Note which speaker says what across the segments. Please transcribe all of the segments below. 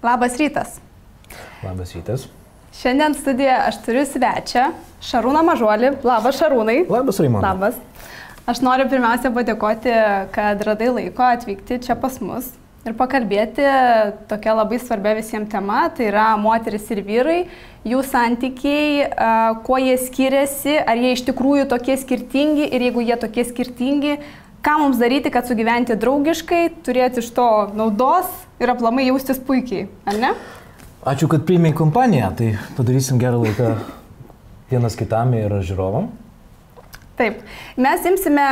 Speaker 1: Labas rytas.
Speaker 2: Labas rytas.
Speaker 1: Šiandien studijoje aš turiu svečią, Šarūną Mažuolį. Labas, Šarūnai.
Speaker 2: Labas, Raimonda.
Speaker 1: Labas. Aš noriu pirmiausia padėkoti, kad radai laiko atvykti čia pas mus ir pakalbėti tokia labai svarbia visiems tema, tai yra moteris ir vyrai, jų santykiai, kuo jie skiriasi, ar jie iš tikrųjų tokie skirtingi ir jeigu jie tokie skirtingi, ką mums daryti, kad sugyventi draugiškai, turėti iš to naudos ir aplamai jaustis puikiai, ar ne?
Speaker 2: Ačiū, kad priėmė kompaniją, tai padarysim gerą laiką vienas kitam ir žiūrovam.
Speaker 1: Taip, mes imsime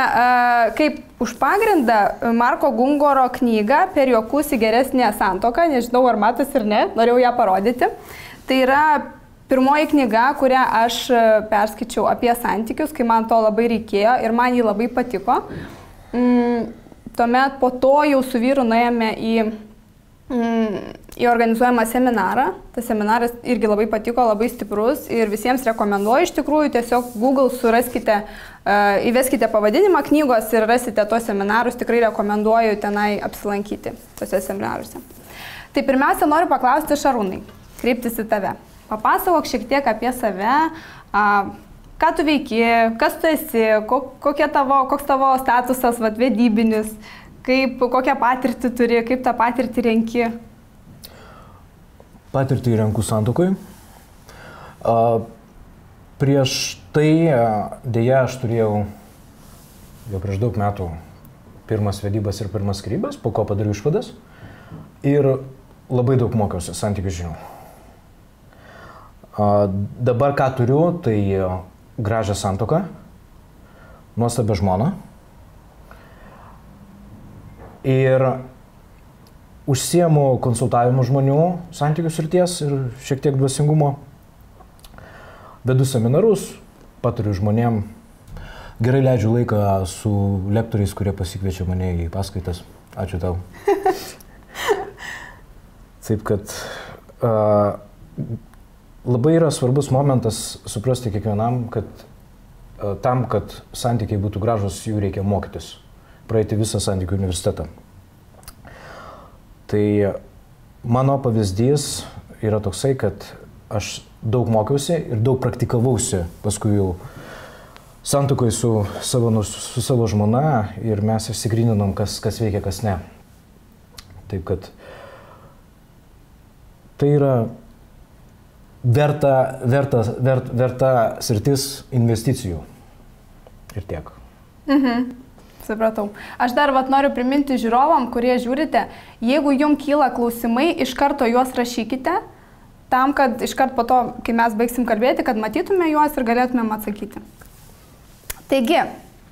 Speaker 1: kaip už pagrindą Marko Gungoro knygą Per juokus į geresnę santuoką, nežinau ar matos ir ne, norėjau ją parodyti. Tai yra pirmoji knyga, kurią aš perskaičiau apie santykius, kai man to labai reikėjo ir man jį labai patiko. Tuomet po to jau su vyru nuėjome į organizuojamą seminarą. Tas seminaras irgi labai patiko, labai stiprus ir visiems rekomenduoju iš tikrųjų. Tiesiog Google suraskite, įveskite pavadinimą knygos ir rasite tos seminarus. Tikrai rekomenduoju tenai apsilankyti tose seminaruose. Tai pirmiausia, noriu paklausti Šarūnai, kreiptis į tave. Papasakok šiek tiek apie save, ką tu veiki, kas tu esi, koks tavo statusas vedybinis, kokią patirtį turi, kaip tą patirtį renki.
Speaker 2: Patirtį renku santuokoj. Prieš tai dėja aš turėjau jau prieš daug metų pirmas vedybas ir pirmas skyrybas, po ko padariau išvadas ir labai daug mokiausi santykių žinių. Dabar ką turiu, tai gražią santuoką, nuostabią žmoną ir užsiemu konsultavimu žmonių santykių srities ir šiek tiek dvasingumo. Vedu seminarus, patariu žmonėm. Gerai leidžiu laiką su lektoriais, kurie pasikviečia mane į paskaitas. Ačiū tau. Taip, kad labai yra svarbus momentas suprasti kiekvienam, kad tam, kad santykiai būtų gražus, jų reikia mokytis. Praeiti visą santykių universitetą. Tai mano pavyzdys yra toksai, kad aš daug mokiausi ir daug praktikavausi paskui jau santuokoj su savo žmona ir mes išsigryninom, kas veikia, kas ne. Taip, kad tai yra verta sritis investicijų ir tiek.
Speaker 1: Supratau. Aš dar noriu priminti žiūrovam, kurie žiūrite, jeigu jums kyla klausimai, iš karto juos rašykite, tam, kad iš karto po to, kai mes baigsim kalbėti, kad matytume juos ir galėtumėm atsakyti. Taigi,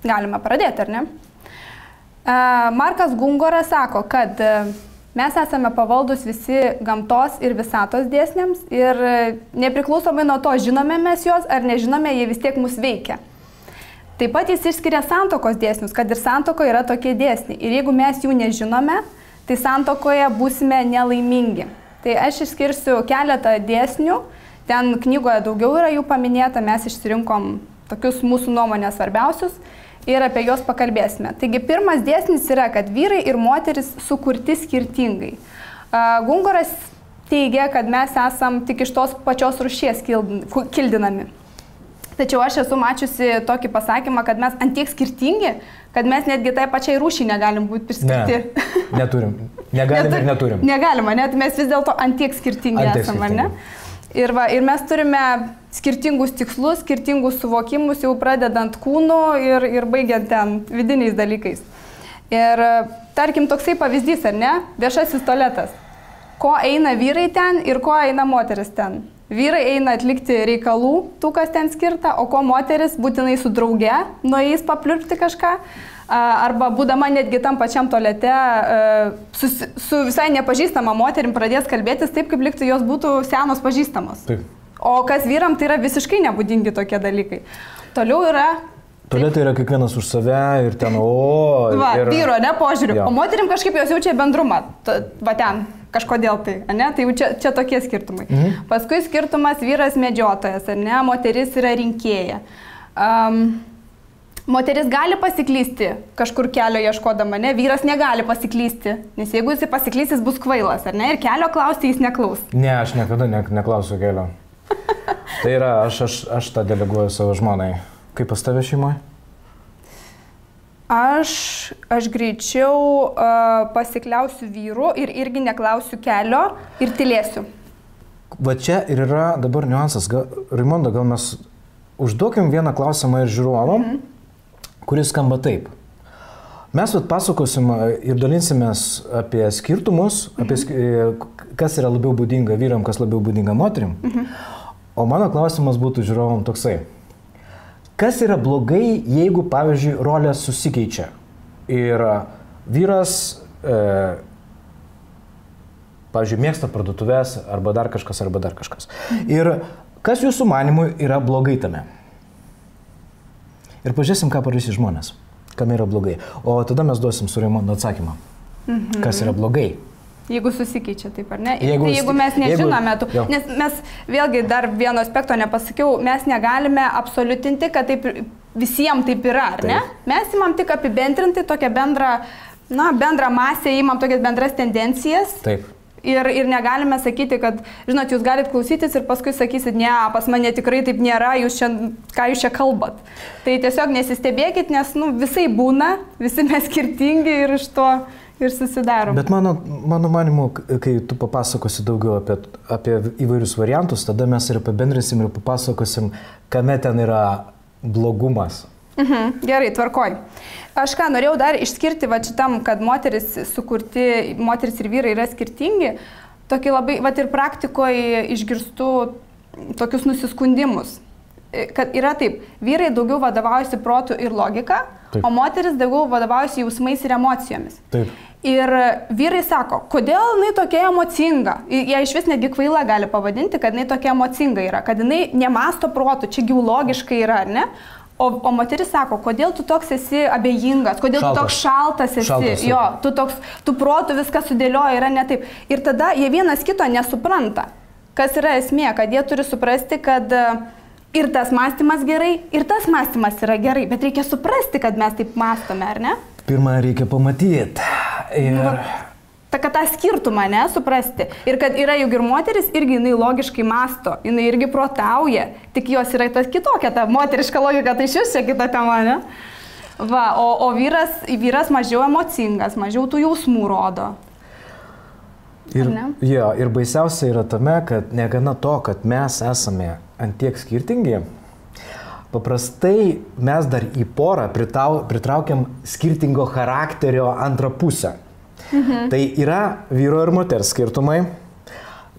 Speaker 1: galime pradėti, ar ne? Markas Gungoras sako, kad mes esame pavaldus visi gamtos ir visatos dėsniams ir nepriklausomai nuo to, žinome mes juos ar nežinome, jie vis tiek mus veikia. Taip pat jis išskiria santuokos dėsnius, kad ir santuokoje yra tokie dėsniai. Ir jeigu mes jų nežinome, tai santuokoje būsime nelaimingi. Tai aš išskirsiu keletą dėsnių, ten knygoje daugiau yra jų paminėta, mes išsirinkom tokius mūsų nuomonės svarbiausius ir apie juos pakalbėsime. Taigi pirmas dėsnis yra, kad vyrai ir moteris sukurti skirtingai. Gungoras teigia, kad mes esam tik iš tos pačios rūšies kildinami. Tačiau aš esu mačiusi tokį pasakymą, kad mes antiek skirtingi, kad mes netgi tai pačiai rūšiai negalim būti priskirti.
Speaker 2: Ne, neturim. Negalim ir neturim.
Speaker 1: Negalima, net mes vis dėlto antiek skirtingi esame, ar ne? Ir mes turime skirtingus tikslus, skirtingus suvokimus, jau pradedant kūnu ir baigiant ten vidiniais dalykais. Ir tarkim toksai pavyzdys, ar ne? Viešasis tualetas. Ko eina vyrai ten ir ko eina moteris ten. Vyrai eina atlikti reikalų, tų, kas ten skirta, o ko moteris būtinai su drauge nueis papliurpti kažką, arba būdama netgi tam pačiam tualete su visai nepažįstama moterim pradės kalbėtis taip, kaip liktų jos būtų senos pažįstamos.
Speaker 2: Taip.
Speaker 1: O kas vyram, tai yra visiškai nebūdingi tokie dalykai. Toliau yra...
Speaker 2: Tualetai yra kiekvienas už save ir ten,
Speaker 1: vyro, ne, požiūriu. Jo. O moterim kažkaip jos jaučia bendrumą, va ten. Kažkodėl tai, ne? Tai jau čia tokie skirtumai. Paskui skirtumas vyras medžiotojas, ne? Moteris yra rinkėja. Moteris gali pasiklysti kažkur kelio ieškodama, ne? Vyras negali pasiklysti, nes jeigu jis pasiklys, jis bus kvailas, ar ne? Ir kelio klausti jis neklaus.
Speaker 2: Ne, aš niekada neklausiu kelio. Tai yra, aš tą deleguoju savo žmonai. Kaip pas tave šeimoje?
Speaker 1: Aš greičiau pasikliausiu vyru ir irgi neklausiu kelio ir tylėsiu.
Speaker 2: Va čia ir yra dabar niuansas. Raimonda, gal mes užduokim vieną klausimą ir žiūrovom, kuris skamba taip. Mes pasakosim ir dalinsimės apie skirtumus, apie kas yra labiau būdinga vyram, kas labiau būdinga moterim. O mano klausimas būtų žiūrovom toksai. Kas yra blogai, jeigu, pavyzdžiui, rolės susikeičia ir vyras, pavyzdžiui, mėgsta parduotuvės arba dar kažkas. Ir kas jūsų manimui yra blogai tame? Ir pažiūrėsim, ką padarys žmonės, kam yra blogai. O tada mes duosim su Raimondu atsakymą, kas yra blogai.
Speaker 1: Jeigu susikeičia, taip ar ne? Jeigu mes nežinome, nes mes vėlgi dar vieno aspekto nepasakiau, mes negalime absoliutinti, kad taip, visiems taip yra, ar ne? Mes imam tik apibendrinti tokią bendrą masę, imam tokias bendras tendencijas.
Speaker 2: Taip.
Speaker 1: Ir negalime sakyti, kad, žinot, jūs galite klausytis ir paskui sakysit, ne, pas mane tikrai taip nėra, ką jūs čia kalbat. Tai tiesiog nesistebėkit, nes visai būna, visi mes skirtingi ir iš to ir susidarom.
Speaker 2: Bet mano manimu, kai tu papasakosi daugiau apie įvairius variantus, tada mes ir apibendrinsim ir papasakosim, kame ten yra blogumas.
Speaker 1: Gerai, tvarkoj. Aš ką norėjau dar išskirti, va šitam, kad moteris ir vyrai yra skirtingi, tokį labai, va ir praktikoje išgirstu tokius nusiskundimus. Kad yra taip, vyrai daugiau vadovaujasi protu ir logika, taip, o moteris daugiau vadovaujasi jausmais ir emocijomis.
Speaker 2: Taip.
Speaker 1: Ir vyrai sako, kodėl jinai tokia emocinga? Jie iš vis netgi kvaila gali pavadinti, kad jinai tokia emocinga yra, kad jinai nemasto protu, čia jau logiškai yra, ar ne? O moteris sako, kodėl tu toks esi abejingas, kodėl tu toks šaltas esi, jo, tu protu viską sudėlioji, yra ne taip. Ir tada jie vienas kito nesupranta, kas yra esmė, kad jie turi suprasti, kad ir tas mąstymas gerai, ir tas mąstymas yra gerai, bet reikia suprasti, kad mes taip mąstome, ar ne?
Speaker 2: Pirmą reikia pamatyti.
Speaker 1: Kad tą skirtumą, ne, suprasti. Ir kad yra juk ir moteris, irgi jinai logiškai masto, jinai irgi protauja, tik jos yra tas kitokia, ta moteriška logika, tai šis čia kita tema, ne? Va, o vyras mažiau emocingas, mažiau tų jausmų rodo.
Speaker 2: Ir baisiausia yra tame, kad negana to, kad mes esame antiek skirtingi, paprastai mes dar į porą pritraukiam skirtingo charakterio antrą pusę. Tai yra vyro ir moters skirtumai,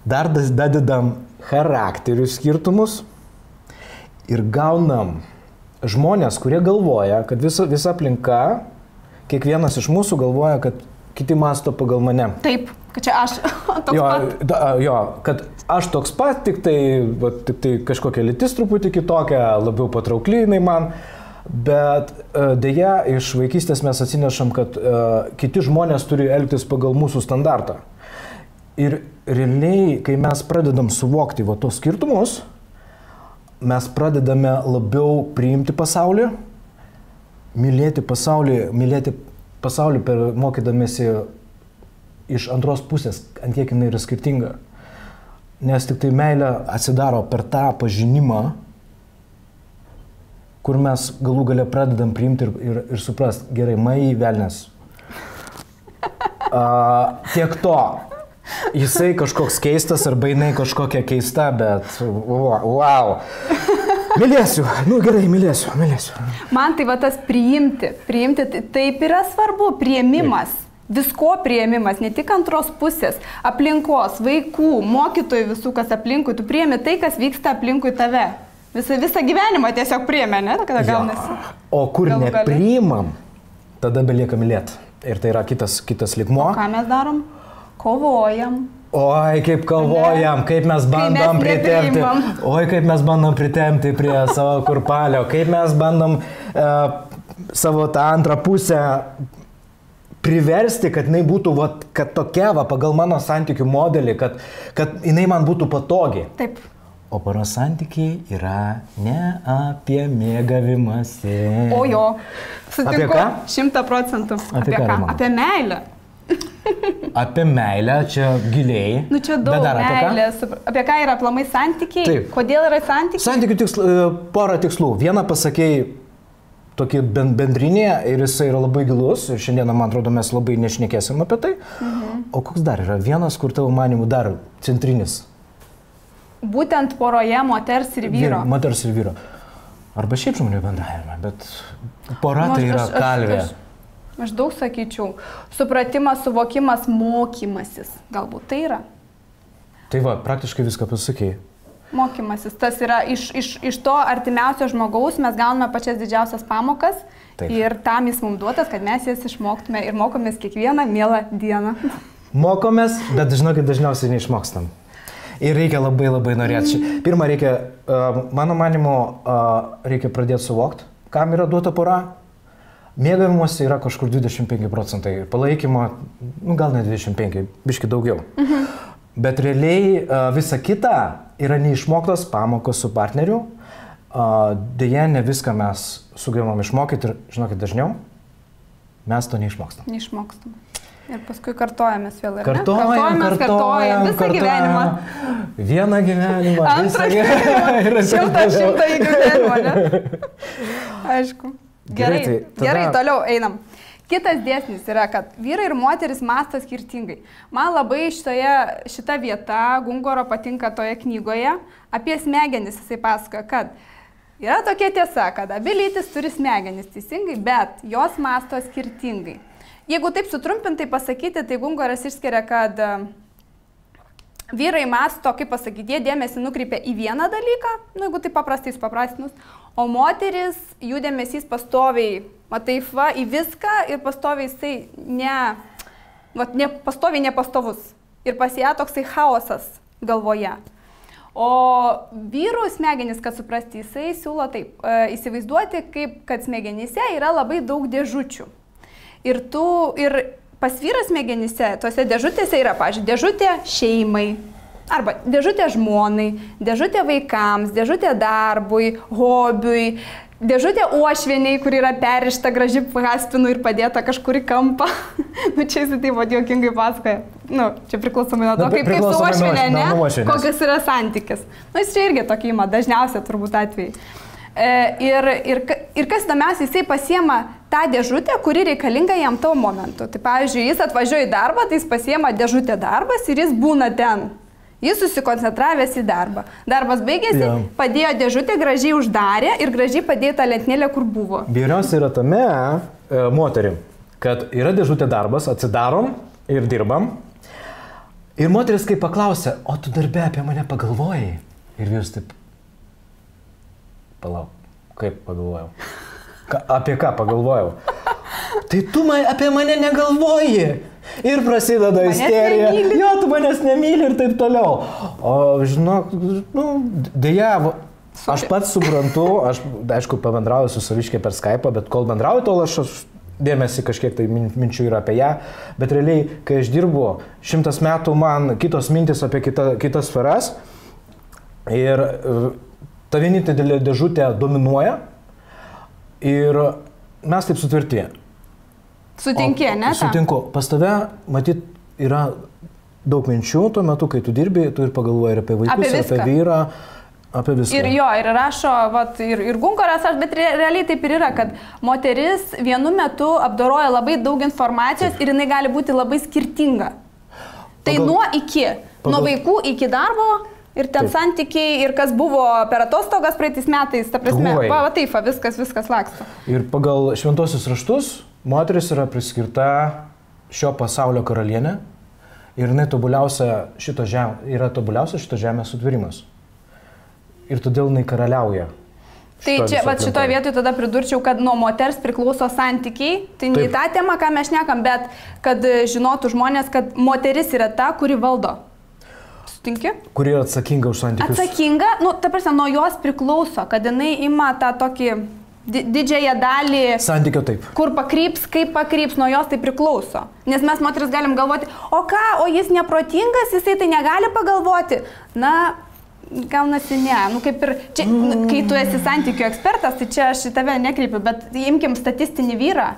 Speaker 2: dar dadedam charakterių skirtumus ir gaunam žmonės, kurie galvoja, kad visa aplinka, kiekvienas iš mūsų galvoja, kad kiti mąsto pagal mane.
Speaker 1: Taip, kad čia aš toks pat.
Speaker 2: Kad aš toks pat, tik tai kažkokia lytis truputį kitokia, labiau patraukli jinai man. Bet dėja, iš vaikystės mes atsinešam, kad kiti žmonės turi elgtis pagal mūsų standartą. Ir realiai, kai mes pradedam suvokti tos skirtumus, mes pradedame labiau priimti pasaulį, mylėti pasaulį mokydamėsi iš antros pusės, ant kiek jinai yra skirtinga. Nes tik tai meilė atsidaro per tą pažinimą, kur mes galų gale pradedam priimti ir suprast, gerai, mai velnes. Tiek to, jisai kažkoks keistas arba jinai kažkokia keista, bet wow. Mylėsiu, gerai, mylėsiu.
Speaker 1: Man tai va tas priimti taip yra svarbu, priėmimas. Visko priėmimas, ne tik antros pusės, aplinkos, vaikų, mokytojų visų, kas aplinkui, tu priėmi tai, kas vyksta aplinkui tave. Visą gyvenimą tiesiog priėmė, ne? Kada gaunasi.
Speaker 2: O kur nepriimam, tada belieka mylėti. Ir tai yra kitas lygmuo.
Speaker 1: O ką mes darom? Kovojam.
Speaker 2: Oi, kaip kovojam, kaip mes bandom pritempti. Oi, kaip mes bandom pritempti prie savo kurpalio. Kaip mes bandom savo tą antrą pusę priversti, kad jinai būtų kad tokia pagal mano santykių modelį, kad jinai man būtų patogi.
Speaker 1: Taip.
Speaker 2: O poros santykiai yra ne apie mėgavimąsi.
Speaker 1: O jo, sutinku.
Speaker 2: Apie ką?
Speaker 1: 100%.
Speaker 2: Apie ką?
Speaker 1: Apie meilę.
Speaker 2: Apie meilę, čia giliai.
Speaker 1: Nu čia daug meilės. Apie ką yra aplamai santykiai?
Speaker 2: Taip.
Speaker 1: Kodėl yra santykiai?
Speaker 2: Santykių porą tikslų. Vieną pasakėjai tokį bendrinį ir jisai yra labai gilus ir šiandieną, man atrodo, mes labai nešnekėsim apie tai. O koks dar yra? Vienas, kur tavo manimų dar centrinis?
Speaker 1: Būtent poroje moters ir vyro.
Speaker 2: Moters ir vyro. Arba šiaip žmonių bendravime, bet pora tai yra kalvė.
Speaker 1: Aš daug sakyčiau. Supratimas, suvokimas, mokymasis. Galbūt tai yra.
Speaker 2: Tai va, praktiškai viską pasakėjai.
Speaker 1: Mokymasis. Tas yra iš to artimiausio žmogaus mes gauname pačias didžiausias pamokas. Taip. Ir tam jis mums duotas, kad mes jas išmoktume ir mokomės kiekvieną mielą dieną. Mokomės,
Speaker 2: bet žinokit, dažniausiai neišmokstam. Ir reikia labai norėti. Pirmą reikia, mano manimo, reikia pradėti suvokti, kam yra duota pora. Mėgavimuose yra kažkur 25%, palaikymo, gal ne 25%, biški daugiau. Bet realiai visa kita yra neišmoktos pamokos su partneriu. Deja, ne viską mes sugebam išmokyti ir, žinokit, dažniau mes to neišmokstam.
Speaker 1: Neišmokstam. Ir paskui kartojamės vėl.
Speaker 2: Kartojam.
Speaker 1: Visą gyvenimą.
Speaker 2: Vieną gyvenimą.
Speaker 1: Antrą gyvenimą. Šimtą į gyvenimą, ne? Aišku. Gerai, toliau einam. Kitas dėsnis yra, kad vyrai ir moteris mąsto skirtingai. Man labai šita vieta Gungoro patinka toje knygoje. Apie smegenis jisai pasakoja, kad yra tokia tiesa, kad abi lytis turi smegenis teisingai, bet jos mąsto skirtingai. Jeigu taip sutrumpintai pasakyti, tai Gungoras išskiria, kad vyrai mąsto, kaip pasakyti, jie dėmesį nukreipia į vieną dalyką, jeigu tai paprastinus, o moteris jų dėmesys pastoviai, matai, į viską ir pastoviai jisai pastoviai nepastovus. Ir pas ją toksai chaosas galvoje. O vyrų smegenys, kad suprasti, jisai siūlo taip, įsivaizduoti, kad smegenyse yra labai daug dėžučių. Ir pas vyrą smegenyse, tuose dėžutėse yra, pavyzdžiui, dėžutė šeimai, arba dėžutė žmonai, dėžutė vaikams, dėžutė darbui, hobiui, dėžutė uošvieniai, kur yra perrišta graži paspinų ir padėta kažkur į kampą. Čia jis taip juokingai pasakoja. Čia priklausomai nuo to, kaip su uošvienė, ne? Kokias yra santykis. Jis čia irgi tokį ima, dažniausia turbūt atvejai. Ir kas įdomiausia, jisai pasiema tą dėžutę, kuri reikalinga jam tavo momentu. Tai pavyzdžiui, jis atvažiuoja į darbą, tai jis pasiema dėžutę darbas ir jis būna ten. Jis susikoncentravęs į darbą. Darbas baigėsi, padėjo dėžutę, gražiai uždarė ir gražiai padėjo tą lentynėlę, kur buvo. Geriausia yra tame,
Speaker 2: moterim, kad yra dėžutė darbas, atsidarom ir dirbam. Ir moteris kaip paklausė, o tu darbe apie mane pagalvojai? Ir jūs taip, palauk, kaip pagalvojau? Apie ką pagalvojau? Tai tu apie mane negalvoji. Ir prasideda isterija. Jo, tu manęs nemyli ir taip toliau. O žinok, dėja, aš pats suprantu, aš aišku pabendrauju su saviškė per Skype'ą, bet kol bendrauju, tol aš dėmesį kažkiek tai minčių yra apie ją. Bet realiai, kai aš dirbu 100 metų, man kitos mintis apie kitas sferas. Ir ta vienintelė dėžutė dominuoja. Ir mes taip sutvirti.
Speaker 1: Sutinki, ne?
Speaker 2: Sutinku. Pas tave, matyt, yra daug minčių tuo metu, kai tu dirbi, tu ir pagalvoji ir apie vaikus, apie vyrą, apie viską. Ir jo, ir rašo, ir Gungoras, bet realiai taip ir yra, kad moteris vienu metu apdoroja labai daug informacijos ir jinai gali būti labai skirtinga. Tai nuo vaikų iki darbo. Ir ten santykiai, ir kas buvo per atostogas praeitais metais, ta prasme, taip, viskas laksto. Ir pagal šventosius raštus, moteris yra priskirta šio pasaulio karalienė ir jinai tobuliausia šito žemės sutvėrimas. Ir todėl jinai karaliauja. Tai čia, šitoje vietoje tada pridurčiau, kad nuo moters priklauso santykiai. Tai ne ta tema, ką mes šnekam, bet kad žinotų žmonės, kad moteris yra ta, kuri valdo. Sutinki? Kuri yra atsakinga už santykius. Atsakinga, ta prasme, nuo jos priklauso, kad jinai ima tą tokį didžiąją dalį santykio taip. Kur pakryps, kaip pakryps, nuo jos tai priklauso. Nes mes moteris galim galvoti, o jis neprotingas, jisai tai negali pagalvoti.
Speaker 1: gaunasi ne. Nu, kaip ir, čia, kai tu esi santykių ekspertas, tai čia aš į tave nekreipiu, bet imkim statistinį vyrą.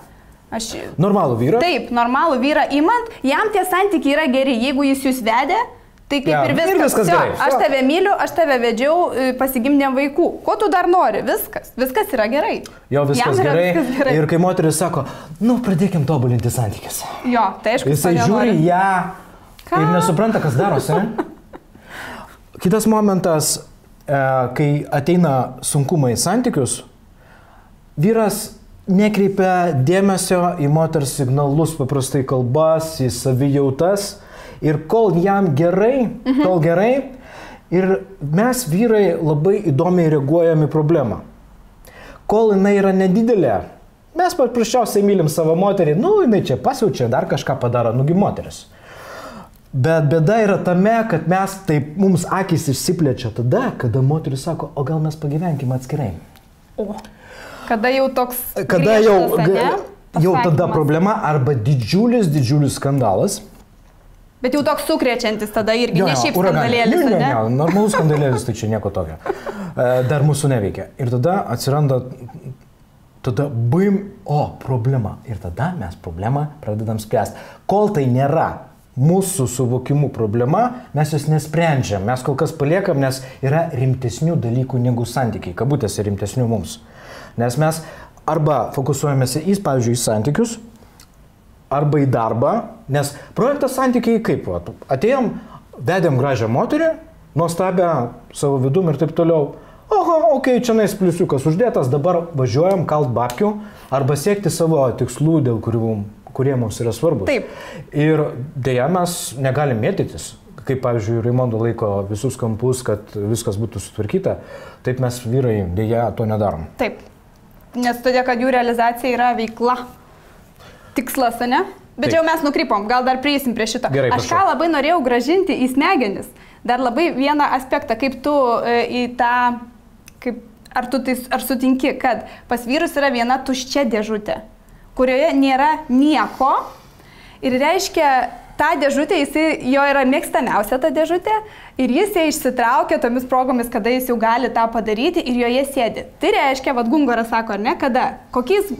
Speaker 2: Normalų vyrą?
Speaker 1: Taip, normalų vyrą imant, jam tie santykiai yra geri. Jeigu jis jūs vedė, tai kaip ir viskas
Speaker 2: gerai.
Speaker 1: Aš tave myliu, aš tave vedžiau, pasigimdėm vaikų. Ko tu dar nori? Viskas yra gerai.
Speaker 2: Jo, viskas gerai. Ir kai moteris sako, nu, pradėkim tobulinti santykius.
Speaker 1: Jo, tai aišku,
Speaker 2: jisai žiūri ją ir nesupranta, kas darosi. Kitas momentas, kai ateina sunkumai į santykius, vyras nekreipia dėmesio į moters signalus, paprastai kalbas, į savijautas. Ir kol jam gerai, tol gerai, ir mes vyrai labai įdomiai reaguojame į problemą. Kol jinai yra nedidelė, mes paprasčiausiai mylim savo moterį, nu, jinai čia pasiaučia, dar kažką padaro, nugi moteris. Bet bėda yra tame, kad mums akis išsiplečia tada, kada moteris sako, o gal mes pagyvenkime atskirai.
Speaker 1: O, kada jau toks...
Speaker 2: Kada jau tada problema arba didžiulis skandalas.
Speaker 1: Bet jau toks sukrėčiantis tada irgi, ne šiaip skandalėlis, ne?
Speaker 2: Ne, normalus skandalėlis, tai čia nieko tokio. Dar mūsų neveikia. Ir tada atsiranda, problema. Ir tada mes problemą pradedam spręsti. Kol tai nėra mūsų suvokimų problema, mes jos nesprendžiam. Mes kol kas paliekam, nes yra rimtesnių dalykų negu santykiai. Kabutėse rimtesnių mums. Nes mes arba fokusuojamės pavyzdžiui, į santykius, arba į darbą, nes projektas santykiai kaip, atėjom, vedėm gražią moterį, nuostabią savo vidum ir taip toliau, čia nais pliusiukas uždėtas, dabar važiuojam kalt babkių, arba siekti savo tikslų, dėl kurie mums yra svarbus.
Speaker 1: Taip.
Speaker 2: Ir dėja mes negalim mėtytis, kaip pavyzdžiui, Raimondo laiko visus kampus, kad viskas būtų sutvarkyta, taip mes vyrai dėja to nedarom.
Speaker 1: Taip, nes todėl, kad jų realizacija yra veikla. Tikslas, ne? Bet jau mes nukrypom, gal dar prieisim prie šito.
Speaker 2: Gerai,
Speaker 1: aš ką labai norėjau gražinti į smegenis. Dar labai vieną aspektą, kaip tu į tą, ar sutinki, kad pas vyrus yra viena tuščia dėžutė, kurioje nėra nieko ir reiškia, ta dėžutė, jo yra mėgstamiausia ta dėžutė ir jis ją išsitraukia tomis progomis, kada jis jau gali tą padaryti ir joje sėdi. Tai reiškia, Gungaras sako, ar ne, kada, kokiais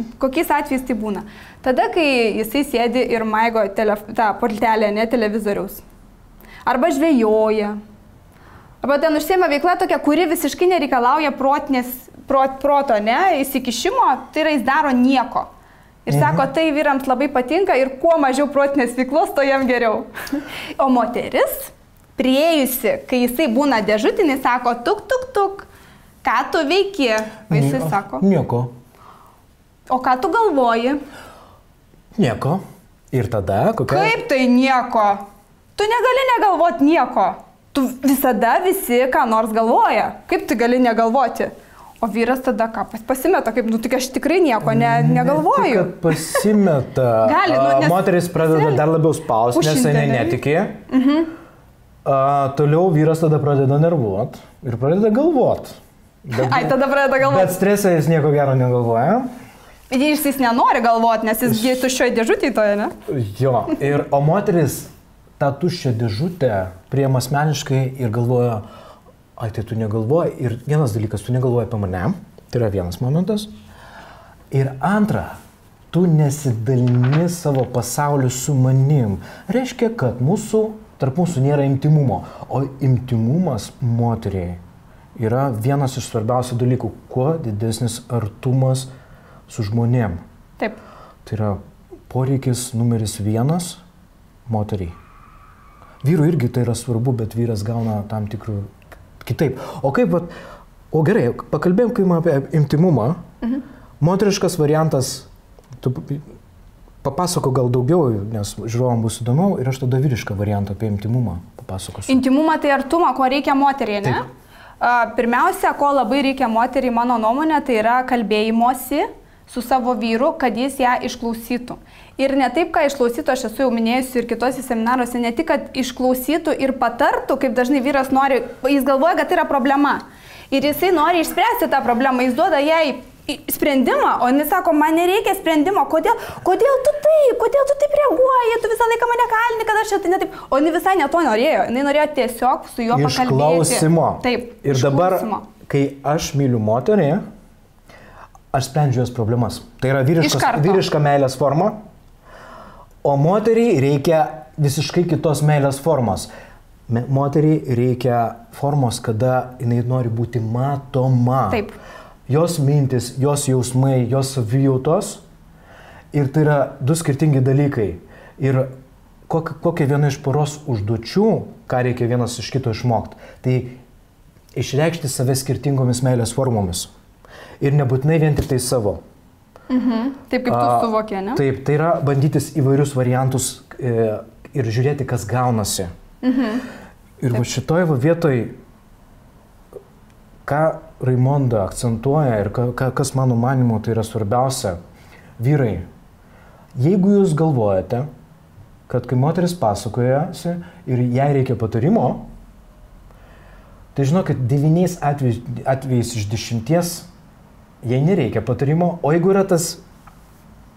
Speaker 1: atvejais tai būna. Tada, kai jisai sėdi ir maigo tą portelę, ne televizoriaus. Arba žvejoja. Arba ten užsiema veikla tokia, kuri visiškai nereikalauja proto, ne, įsikišimo, tai yra jis daro nieko. Ir sako, tai vyrams labai patinka ir kuo mažiau protinės veiklos, to jam geriau. O moteris, priėjusi, kai jisai būna dėžutinį, sako, tuk, ką tu veiki? O jisai sako.
Speaker 2: Nieko.
Speaker 1: O ką tu galvoji?
Speaker 2: Nieko. Ir tada kokia...
Speaker 1: Kaip tai nieko? Tu negali negalvoti nieko. Tu visada visi ką nors galvoja. Kaip tu gali negalvoti? O vyras tada ką? Pasimeta, kaip, tik aš tikrai nieko negalvoju.
Speaker 2: Ne, pasimeta.
Speaker 1: Gali,
Speaker 2: moteris pradeda dar labiau spausti, nes jinai netikė. Toliau vyras tada pradeda nervuot ir pradeda galvot.
Speaker 1: Tada pradeda galvot.
Speaker 2: Bet stresą jis nieko gero negalvoja.
Speaker 1: Jis nenori galvot, nes jis tuščioje dėžutėje toje, ne?
Speaker 2: Jo, o moteris tą tuščią dėžutę priima asmeniškai ir galvoja, tai tu negalvoji. Ir vienas dalykas, tu negalvoji apie mane, tai yra vienas momentas. Ir antra, tu nesidalini savo pasauliu su manim. Reiškia, kad tarp mūsų nėra intimumo. O intimumas moteriai yra vienas iš svarbiausių dalykų. Kuo didesnis artumas su žmonėm.
Speaker 1: Taip.
Speaker 2: Tai yra poreikis numeris 1 moteriai. Vyrui irgi tai yra svarbu, bet vyras gauna tam tikrų kitaip. O gerai, pakalbėjom apie intimumą. Moteriškas variantas, tu papasako gal daugiau, nes žiūrovam bus įdomiau, ir aš tada vyrišką variantą apie intimumą papasakosiu.
Speaker 1: Intimumą tai artumą, ko reikia moteriai, ne? Taip. Pirmiausia, ko labai reikia moteriai, mano nuomonė, tai yra kalbėjimosi su savo vyru, kad jis ją išklausytų. Ir ne taip, ką išklausytų, aš esu jau minėjusi ir kitose seminaruose, ne tik, kad išklausytų ir patartų, kaip dažnai vyras nori, jis galvoja, kad tai yra problema. Ir jisai nori išspręsti tą problemą, jis duoda jai sprendimą, o jis sako, man nereikia sprendimo, kodėl tu taip reaguoji, tu visą laiką mane kalini, kad aš čia tai netaip, o jis visai ne to norėjo, jis norėjo tiesiog su juo pakalbėti.
Speaker 2: Išklausimo.
Speaker 1: Taip,
Speaker 2: ir dabar, kai aš myliu moterį, aš sprendžiu jos problemas. Tai yra vyriška meilės forma, o moteriai reikia visiškai kitos meilės formos. Moteriai reikia formos, kada jinai nori būti matoma.
Speaker 1: Taip.
Speaker 2: Jos mintis, jos jausmai, jos savijautos. Ir tai yra du skirtingi dalykai. Ir kokia viena iš poros užduočių, ką reikia vienas iš kito išmokti, tai išreikšti save skirtingomis meilės formomis. Ir nebūtinai vien tik tai savo.
Speaker 1: Taip kaip tu suvokė, ne?
Speaker 2: Taip, tai yra bandytis įvairius variantus ir žiūrėti, kas gaunasi. Ir va šitoj vietoj, ką Raimonda akcentuoja ir kas mano manimu tai yra svarbiausia, vyrai, jeigu jūs galvojate, kad kai moteris pasakojasi ir jai reikia patarimo, tai žinokit, 9 atvejais iš 10 jai nereikia patarimo, o jeigu yra tas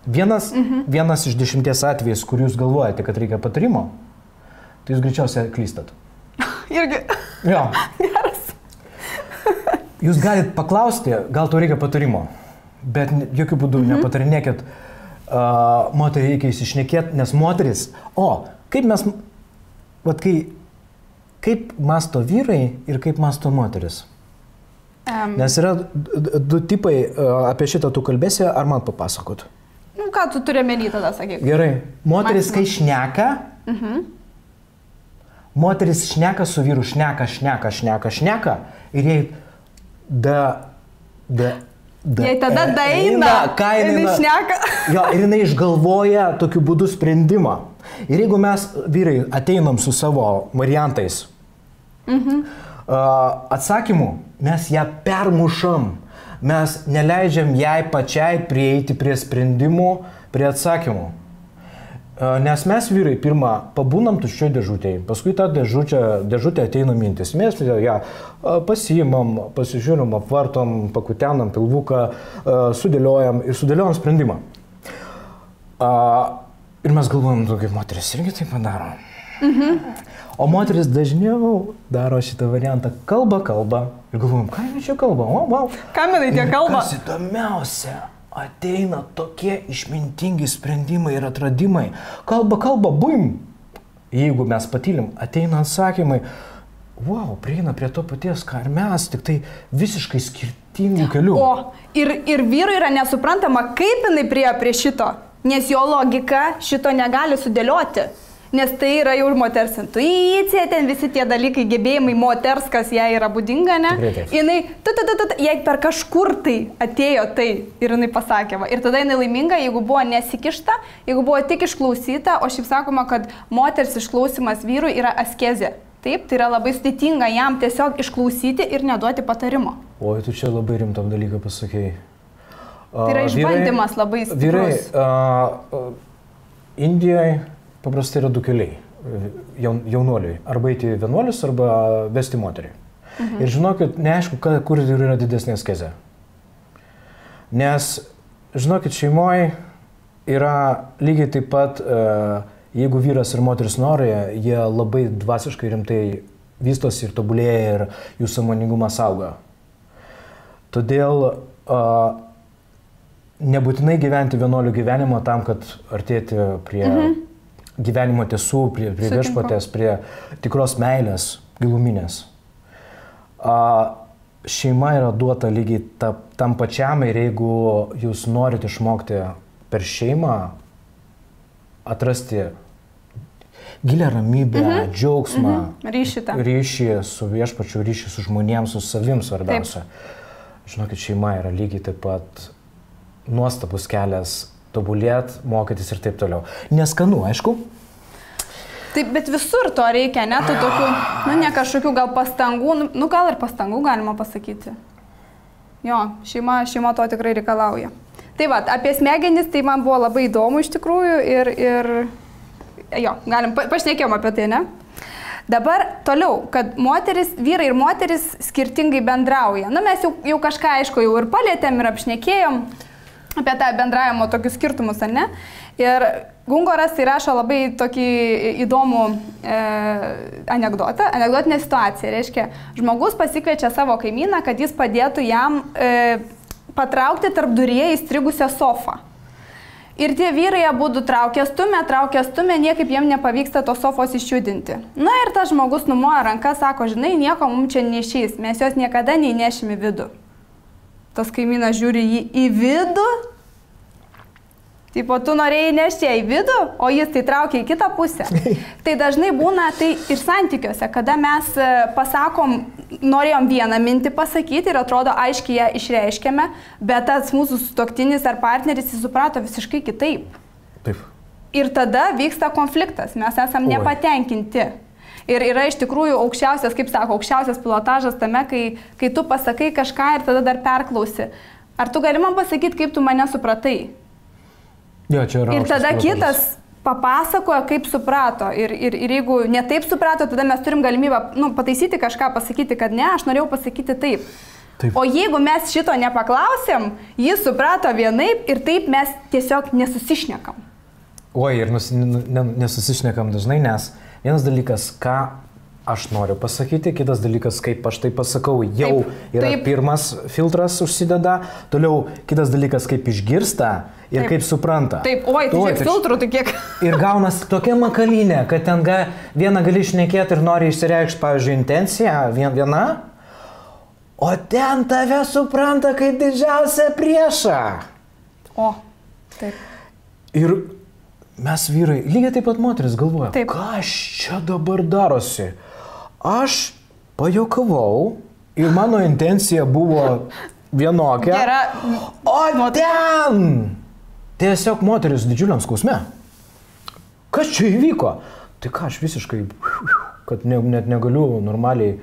Speaker 2: vienas iš 10 atvejais, kur jūs galvojate, kad reikia patarimo, tai jūs greičiausiai klystat.
Speaker 1: Irgi.
Speaker 2: Jo.
Speaker 1: Geras.
Speaker 2: Jūs galit paklausti, gal tau reikia patarimo, bet jokių būdų nepatarinėkit moteriai reikia įsišnekėti, nes moteris, kaip masto vyrai ir kaip masto moteris. Nes yra du tipai, apie šitą tu kalbėsi, ar man papasakot?
Speaker 1: Nu, ką tu turi menį tada, sakyk?
Speaker 2: Gerai. Moteris, kai šneka, moteris šneka su vyru, šneka, ir jai
Speaker 1: jai tada daina, jinai šneka.
Speaker 2: Jo, ir jinai išgalvoja tokiu būdu sprendimą. Ir jeigu mes, vyrai, ateinam su savo variantais, atsakymų, mes ją permušam, mes neleidžiam jai pačiai prieiti prie sprendimų, prie atsakymų. Nes mes, vyrai, pirmą pabūnam tuščioj dėžutėje, paskui tą dėžutę ateina mintis. Mes ją pasiimam, pasižiūrim, apvartom, pakutenam pilvuką, sudėliojam sprendimą. Ir mes galvojam, kaip moteris irgi tai padaro. O moteris dažniau daro šitą variantą, kalba. Ir galvojam, ką jie čia kalba?
Speaker 1: Kam jinai tie kalba?
Speaker 2: Kas įdomiausia, ateina tokie išmintingi sprendimai ir atradimai. Kalba, buim. Jeigu mes patylim, ateina atsakymai. Prieina prie to paties, ką ir mes, tik tai visiškai skirtingų kelių.
Speaker 1: Ir vyrui yra nesuprantama, kaip jinai priėjo prie šito, nes jo logika šito negali sudėlioti. Nes tai yra jau ir moters intuicija, ten visi tie dalykai, gebėjimai moters, kas jai yra būdinga, ne? Jinai, jai per kažkur tai atėjo tai ir jinai pasakė. Ir tada jinai laiminga, jeigu buvo nesikišta, jeigu buvo tik išklausyta, o šiaip sakoma, kad moters išklausimas vyrui yra askezė. Taip, tai yra labai sudėtinga jam tiesiog išklausyti ir neduoti patarimo.
Speaker 2: Oi, tu čia labai rimtam dalyką pasakėjai.
Speaker 1: Tai yra išbandymas labai stiprus.
Speaker 2: Vyrai, Indijoje paprastai yra du keliai jaunuoliui. Arba eiti vienuolius, arba vesti moterį. Ir žinokit, neaišku, kur yra didesnė askezė. Nes, žinokit, šeimoje yra lygiai taip pat, jeigu vyras ir moteris nori, jie labai dvasiškai rimtai vystosi ir tobulėja ir jų sąmoningumas auga. Todėl nebūtinai gyventi vienuolių gyvenimo tam, kad artėti prie gyvenimo tiesų, prie viešpatės, prie tikros meilės, giluminės. Šeima yra duota lygiai tam pačiam ir jeigu jūs norite išmokti per šeimą atrasti gilią ramybę, džiaugsmą, ryšį su viešpačiu, ryšį su žmonėms, su savim svarbiausia. Žinokit, šeima yra lygiai taip pat nuostabus kelias tobulėt, mokytis ir taip toliau. Neskanu, aišku.
Speaker 1: Taip, bet visur to reikia, ne, tų tokių, ne kažkokių gal pastangų, gal ir pastangų galima pasakyti. Jo, šeima to tikrai reikalauja. Tai va, apie smegenis, tai man buvo labai įdomu iš tikrųjų ir jo, galim, pašnekėjom apie tai, ne? Dabar toliau, kad vyrai ir moteris skirtingai bendrauja. Nu, mes jau kažką, aišku, jau ir palėtėm ir apšnekėjom apie tą bendravimo tokius skirtumus, ar ne? Ir Gungoras tai rašo labai tokį įdomų anekdotinę situaciją. Reiškia, žmogus pasikviečia savo kaimyną, kad jis padėtų jam patraukti tarp duryje įstrigusią sofą. Ir tie vyrai abudu traukia stumia, niekaip jiem nepavyksta tos sofos išjudinti. Na ir tas žmogus numoja ranką, sako, žinai, nieko mums čia neišeis, mes jos niekada neįnešim į vidų. Tas kaimynas žiūri jį į vidų, tipo, tu norėjai nešti į vidų, o jis tai traukia į kitą pusę. Tai dažnai būna tai ir santykiuose, kada mes pasakom, norėjom vieną mintį pasakyti ir atrodo aiškiai ją išreiškėme, bet tas mūsų sutuoktinis ar partneris jis suprato visiškai kitaip.
Speaker 2: Taip.
Speaker 1: Ir tada vyksta konfliktas, mes esam nepatenkinti. Ir yra iš tikrųjų aukščiausias, kaip sako, aukščiausias pilotažas tame, kai tu pasakai kažką ir tada dar perklausi. Ar tu gali man pasakyti, kaip tu mane supratai?
Speaker 2: Jo, ir
Speaker 1: tada kitas papasakoja, kaip suprato. Ir jeigu ne taip suprato, tada mes turim galimybę pataisyti kažką, pasakyti, kad ne, aš norėjau pasakyti taip. O jeigu mes šito nepaklausėm, jis suprato vienaip ir taip mes tiesiog nesusišnekam.
Speaker 2: Oi, ir nesusišnekam dažnai, nes vienas dalykas, ką aš noriu pasakyti, kitas dalykas, kaip aš tai pasakau, jau yra pirmas filtras užsideda, toliau kitas dalykas, kaip išgirsta ir kaip supranta.
Speaker 1: Taip, oi, tai kiek filtrų, tai kiek.
Speaker 2: Ir gaunas tokia makalinė, kad ten vieną gali šnekėti ir nori išsireikšti, pavyzdžiui, intenciją viena, o ten tave supranta kaip didžiausią priešą.
Speaker 1: O, taip.
Speaker 2: Ir mes vyrai, lygiai taip pat moteris galvoja, kas čia dabar darosi. Aš pajuokavau ir mano intencija buvo vienokia, o ten tiesiog moteris didžiuliam skausme. Kas čia įvyko? Tai ką, aš visiškai, kad net negaliu normaliai,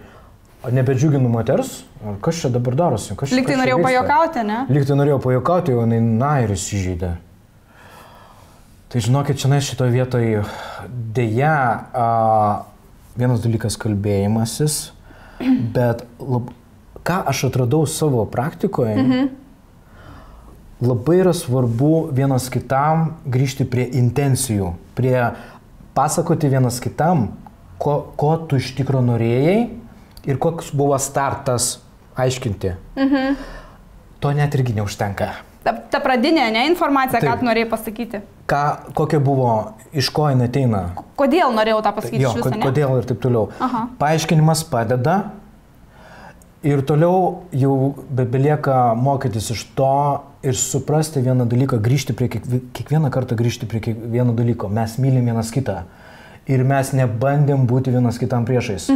Speaker 2: nebedžiuginu moters, kas čia dabar darosi?
Speaker 1: Lyg tai norėjau pajuokauti, ne?
Speaker 2: Lyg tai norėjau pajuokauti, o jinai ir įsižeidė. Tai žinokit, šitoje vietoje dėja vienas dalykas kalbėjimasis, bet ką aš atradau savo praktikoje, labai yra svarbu vienas kitam grįžti prie intencijų, prie pasakoti vienas kitam, ko tu iš tikro norėjai ir koks buvo startas aiškinti. To net irgi neužtenka.
Speaker 1: Ta pradinė, ne, informacija, ką tu norėjai pasakyti.
Speaker 2: Kokia buvo, iš ko jinai ateina.
Speaker 1: Kodėl norėjau tą pasakyti iš viso, ne?
Speaker 2: Kodėl ir taip toliau. Paaiškinimas padeda ir toliau jau belieka mokytis iš to ir suprasti vieną dalyką, kiekvieną kartą grįžti prie vieno dalyko. Mes mylim vienas kitą. Ir mes nebandėm būti vienas kitam priešais.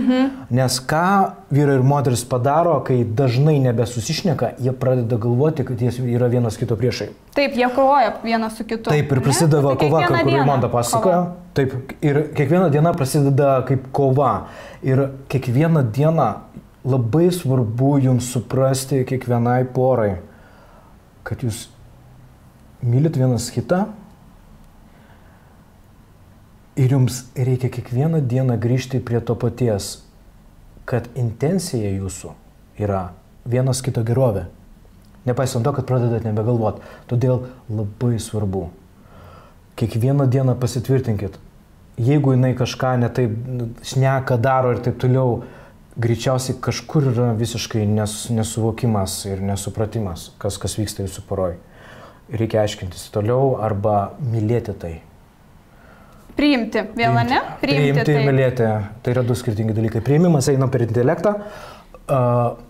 Speaker 2: Nes ką vyrai ir moteris padaro, kai dažnai nebesusišneka, jie pradeda galvoti, kad jie yra vienas kito priešai.
Speaker 1: Taip, jie kovoja vienas su kitu.
Speaker 2: Taip, ir prasideda kova, kur Raimonda pasakoja. Taip, ir kiekviena diena prasideda kaip kova. Ir kiekvieną dieną labai svarbu jums suprasti kiekvienai porai, kad jūs mylit vienas kitą. Ir jums reikia kiekvieną dieną grįžti prie to paties, kad intencija jūsų yra vienas kito gerovė. Nepaisant to, kad pradedat nebegalvoti. Todėl labai svarbu. Kiekvieną dieną pasitvirtinkit. Jeigu jinai kažką netaip šneka, daro ir taip toliau, greičiausiai kažkur yra visiškai nesuvokimas ir nesupratimas, kas vyksta jūsų poroj. Reikia aiškintis toliau arba mylėti tai.
Speaker 1: Priimti, vėl, ne?
Speaker 2: Priimti ir mylėti. Tai yra du skirtingi dalykai. Priimimas eina per intelektą.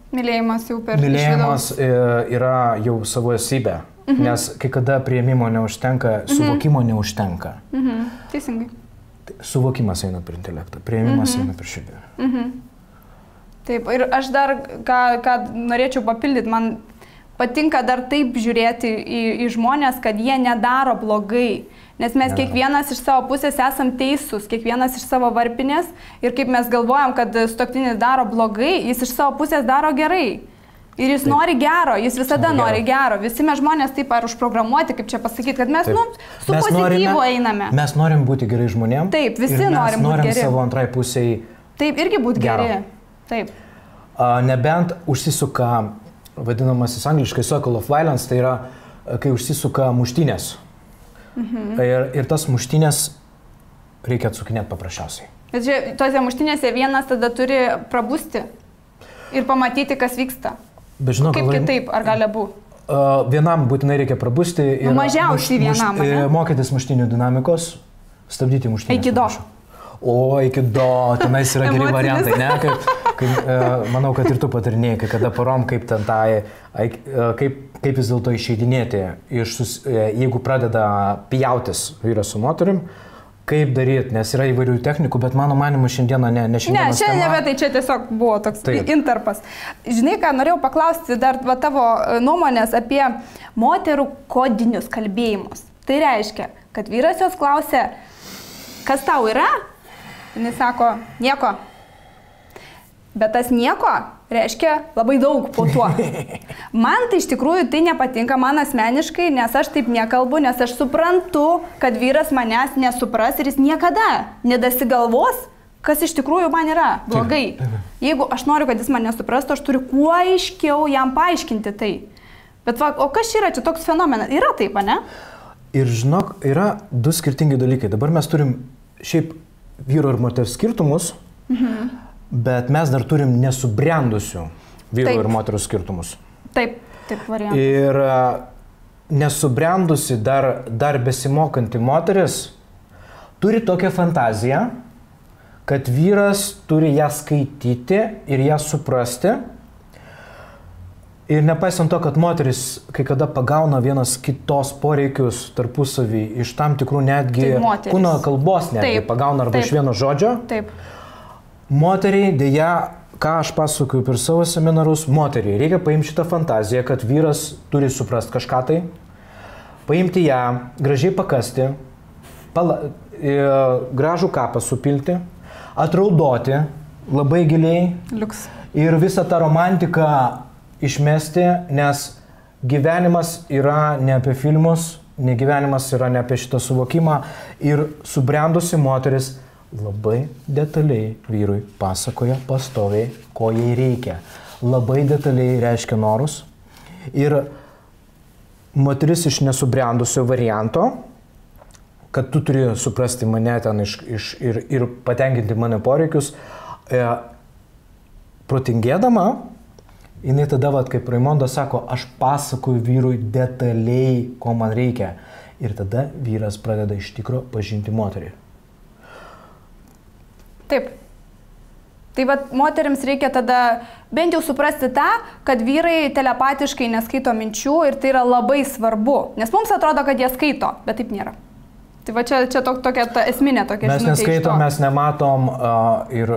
Speaker 1: Mylėjimas jau per
Speaker 2: Mylėjimas yra jau savo esybė. Nes kai kada priėmimo neužtenka, suvokimo neužtenka.
Speaker 1: Teisingai.
Speaker 2: Suvokimas eina per intelektą. Priėmimas eina per širdį.
Speaker 1: Taip, ir aš dar, ką norėčiau papildyti, man patinka dar taip žiūrėti į žmonės, kad jie nedaro blogai. Nes mes kiekvienas iš savo pusės esam teisūs, kiekvienas iš savo varpinės ir kaip mes galvojam, kad sutuoktinis daro blogai, jis iš savo pusės daro gerai. Ir jis nori gero, jis visada nori gero. Visi mes žmonės taip ar užprogramuoti, kaip čia pasakyti, kad mes su pozityvu einame.
Speaker 2: Mes norim būti gerai žmonėm.
Speaker 1: Taip, visi norim būti geri.
Speaker 2: Mes norim savo antrai pusiai
Speaker 1: Taip, irgi būtų geri.
Speaker 2: Gero.
Speaker 1: Taip.
Speaker 2: Nebent užsisuka, vadinamasis angliškai circle of violence, tai yra, kai užsisuka muštynės. Ir tas muštynės reikia atsukinėti paprasčiausiai.
Speaker 1: Bet čia, tose muštynėse vienas tada turi prabusti ir pamatyti, kas vyksta.
Speaker 2: Bet žinau,
Speaker 1: kaip kitaip, ar gali būti?
Speaker 2: Vienam būtinai reikia prabusti ir
Speaker 1: mažiausiai vienam,
Speaker 2: mokytis muštynių dinamikos, stabdyti muštynės.
Speaker 1: Aikido.
Speaker 2: O, aikido, tenais yra geri variantai, ne? Manau, kad ir tu patarinėjai, kai kada parom, kaip ten kaip vis dėlto išeidinėti, jeigu pradeda pjautis vyras su moterim, kaip daryti, nes yra įvairių technikų, bet mano manimu šiandieną ne šiandieną.
Speaker 1: Ne, šiandien ne, tai čia tiesiog buvo toks interpas. Žinai, ką norėjau paklausti dar tavo nuomonės apie moterų kodinius kalbėjimus. Tai reiškia, kad vyras jos klausė, kas tau yra? Jis sako, nieko. Bet tas nieko reiškia labai daug po tuo. Man tai iš tikrųjų tai nepatinka man asmeniškai, nes aš taip nekalbu, nes aš suprantu, kad vyras manęs nesupras ir jis niekada nedasigalvos, kas iš tikrųjų man yra blogai. Jeigu aš noriu, kad jis mane suprastų, aš turiu kuo aiškiau jam paaiškinti tai. Bet va, o kas yra čia toks fenomenas? Yra taip, ne?
Speaker 2: Ir žinok, yra du skirtingi dalykai. Dabar mes turim šiaip vyro ir moters skirtumus, bet mes dar turim nesubrendusių vyro ir moterų skirtumus.
Speaker 1: Taip variantas.
Speaker 2: Ir nesubrendusi dar besimokanti moteris turi tokią fantaziją, kad vyras turi ją skaityti ir ją suprasti. Ir nepaisant to, kad moteris kai kada pagauna vienas kitos poreikius tarpusavį iš tam tikrų netgi kūno kalbos netgi pagauna arba iš vieno žodžio.
Speaker 1: Taip.
Speaker 2: Moteriai, dėja, ką aš pasakoju per savo seminarus, moteriai reikia paimti šitą fantaziją, kad vyras turi suprasti kažką tai, paimti ją, gražiai pakasti, gražų kapą supilti, atraudoti labai giliai ir visą tą romantiką išmesti, nes gyvenimas yra ne apie filmus, gyvenimas yra ne apie šitą suvokimą ir subrendusi moteris labai detaliai vyrui pasakoja pastoviai, ko jai reikia. Labai detaliai reiškia norus. Ir moteris iš nesubrendusio varianto, kad tu turi suprasti mane ten ir patenkinti mane poreikius, protingėdama, jinai tada, kaip Raimonda sako, aš pasakoju vyrui detaliai, ko man reikia. Ir tada vyras pradeda iš tikro pažinti moterį.
Speaker 1: Taip. Tai vat moterims reikia tada bent jau suprasti tą, kad vyrai telepatiškai neskaito minčių ir tai yra labai svarbu. Nes mums atrodo, kad jie skaito, bet taip nėra. Tai va čia tokia esminė tokia žinutė.
Speaker 2: Mes neskaitom, mes nematom ir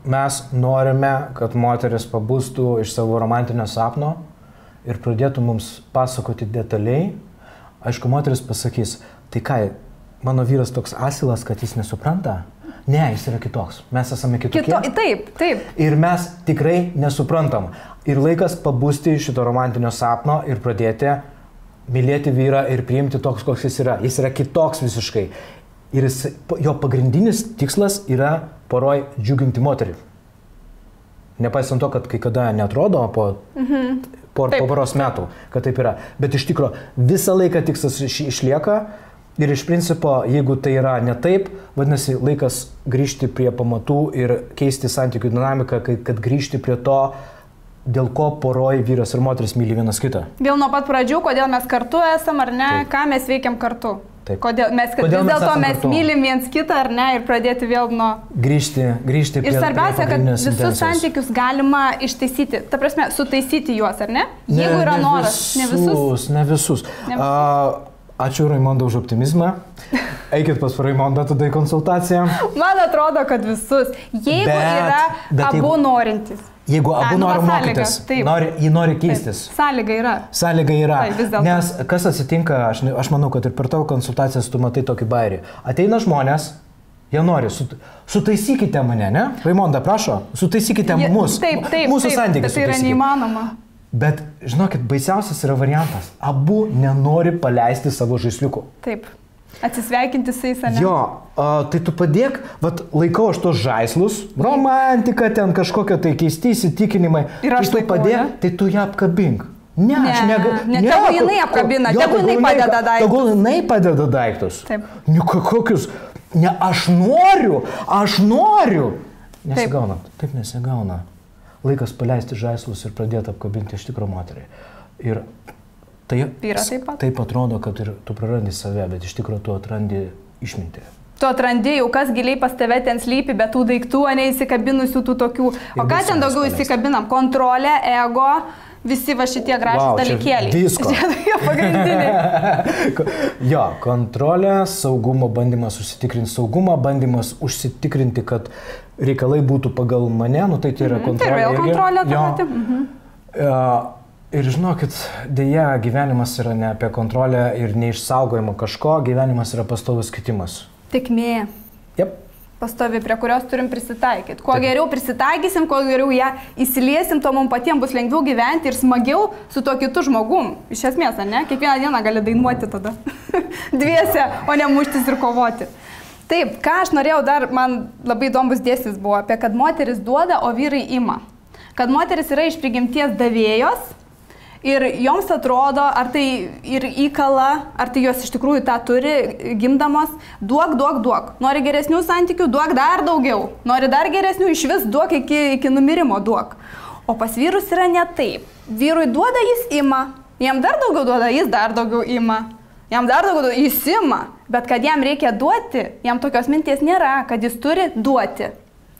Speaker 2: mes norime, kad moteris pabustų iš savo romantinio sapno ir pradėtų mums pasakoti detaliai. Aišku, moteris pasakys, tai ką, mano vyras toks asilas, kad jis nesupranta? Ne, jis yra kitoks. Mes esame kitokie.
Speaker 1: Taip.
Speaker 2: Ir mes tikrai nesuprantam. Ir laikas pabusti iš šito romantinio sapno ir pradėti mylėti vyrą ir priimti toks, koks jis yra. Jis yra kitoks visiškai. Ir jo pagrindinis tikslas yra poroj džiuginti moterį. Nepaisant to, kad kai kada netrodo po poros metų, kad taip yra. Bet iš tikro visą laiką tikslas išlieka. Ir iš principo, jeigu tai yra ne taip, vadinasi, laikas grįžti prie pamatų ir keisti santykių dinamiką, kad grįžti prie to, dėl ko poroj vyras ir moteris myli vienas kitą.
Speaker 1: Vėl nuo pat pradžių, kodėl mes kartu esam ar ne, ką mes veikiam kartu.
Speaker 2: Taip.
Speaker 1: Kodėl vis dėlto mes mylim viens kitą ar ne ir pradėti vėl nuo...
Speaker 2: Grįžti prie...
Speaker 1: Ir svarbiausia, kad visus santykius galima ištaisyti. Ta prasme, sutaisyti juos, ar ne? Jeigu yra noras.
Speaker 2: Ne visus. Ačiū Raimonda už optimizmą. Eikit pas Raimondą tada į konsultaciją. Man
Speaker 1: atrodo, kad visus. Jeigu yra abu norintys.
Speaker 2: Jeigu abu nori mokytis, jį nori keistis.
Speaker 1: Sąlyga yra.
Speaker 2: Sąlyga yra. Nes kas atsitinka, aš manau, kad ir per tavo konsultacijas tu matai tokį bairį. Ateina žmonės, jie nori, sutaisykite mane, ne? Raimonda, prašo, sutaisykite mus. Mūsų santykius.
Speaker 1: Tai yra neįmanoma.
Speaker 2: Bet, žinokit, baisiausias yra variantas. Abu nenori paleisti savo žaisliukų.
Speaker 1: Taip. Atsisveikinti su jais, ne?
Speaker 2: Jo, tai tu padėk, laikau aš tos žaislus, romantika, ten kažkokia tai keisti įsitikinimai.
Speaker 1: Ir aš
Speaker 2: tai tu padėk, tai tu ją apkabink. Ne, aš negaliu.
Speaker 1: Tegu jinai apkabina, tegu jinai padeda daiktus.
Speaker 2: Tegu jinai padeda daiktus.
Speaker 1: Taip.
Speaker 2: Kokius, ne, aš noriu. Nesigauna, taip nesigauna. Laikas paleisti žaislus ir pradėti apkabinti iš tikro moterį. Ir taip atrodo, kad ir tu prarandi save, bet iš tikro tu atrandi išmintį.
Speaker 1: Tu atrandi jau, kas giliai pas tave ten slypi, bet tų daiktų, neįsikabinusių tų tokių. O ką ten daugiau įsikabinam? Kontrolė, ego, visi va šitie gražūs dalykėliai.
Speaker 2: Visko.
Speaker 1: Čia pagrindiniai.
Speaker 2: Jo, kontrolė, saugumo bandymas užsitikrinti saugumą, bandymas užsitikrinti, kad reikalai būtų pagal mane, nu tai yra kontrolė.
Speaker 1: Tai vėl kontrolė ta pati.
Speaker 2: Ir žinokit, dėja, gyvenimas yra ne apie kontrolę ir neišsaugojimo kažko, gyvenimas yra pastovus kitimas.
Speaker 1: Tikmė.
Speaker 2: Yep.
Speaker 1: Pastovi, prie kurios turim prisitaikyti. Kuo geriau prisitaikysim, kuo geriau ją įsiliesim, to mums patiems bus lengviau gyventi ir smagiau su tuo kitu žmogum. Iš esmės, ne? Kiekvieną dieną gali dainuoti tada. Dviese, o ne muštis ir kovoti. Taip, ką aš norėjau dar, man labai įdomus dėsnis buvo, apie kad moteris duoda, o vyrai ima. Kad moteris yra iš prigimties davėjos. Ir joms atrodo, ar tai ir įkala, ar tai jos iš tikrųjų tą turi, gimdamos, duok. Nori geresnių santykių, duok dar daugiau. Nori dar geresnių, iš vis duok iki numirimo duok. O pas vyrus yra ne taip. Vyrui duoda, jis ima. Jam dar daugiau duoda, jis dar daugiau ima. Jam dar daugiau duoda, jis ima. Bet kad jam reikia duoti, jam tokios minties nėra, kad jis turi duoti.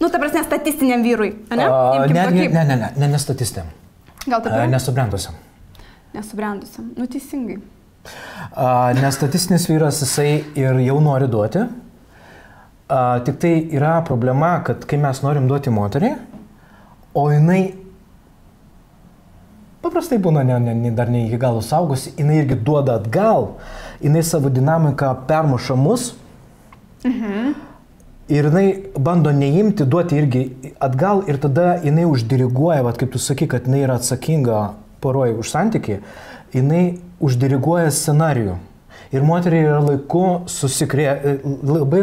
Speaker 1: Nu, ta prasme, statistiniam vyrui.
Speaker 2: Ne statistiniam.
Speaker 1: Gal taip?
Speaker 2: Nesubrendusiam.
Speaker 1: Nesubrendusiam. Nu, teisingai.
Speaker 2: Nes statistinis vyras, jisai ir jau nori duoti. Tik tai yra problema, kad kai mes norim duoti moterį, o jinai paprastai būna dar ne iki galo saugusi, jinai irgi duoda atgal, jinai savo dinamiką permuša mus. Ir jinai bando neimti, duoti irgi atgal ir tada jinai uždiriguoja, kaip tu sakai, kad jinai yra atsakinga poroj už santykį, jinai uždiriguoja scenarijų. Ir moteriai yra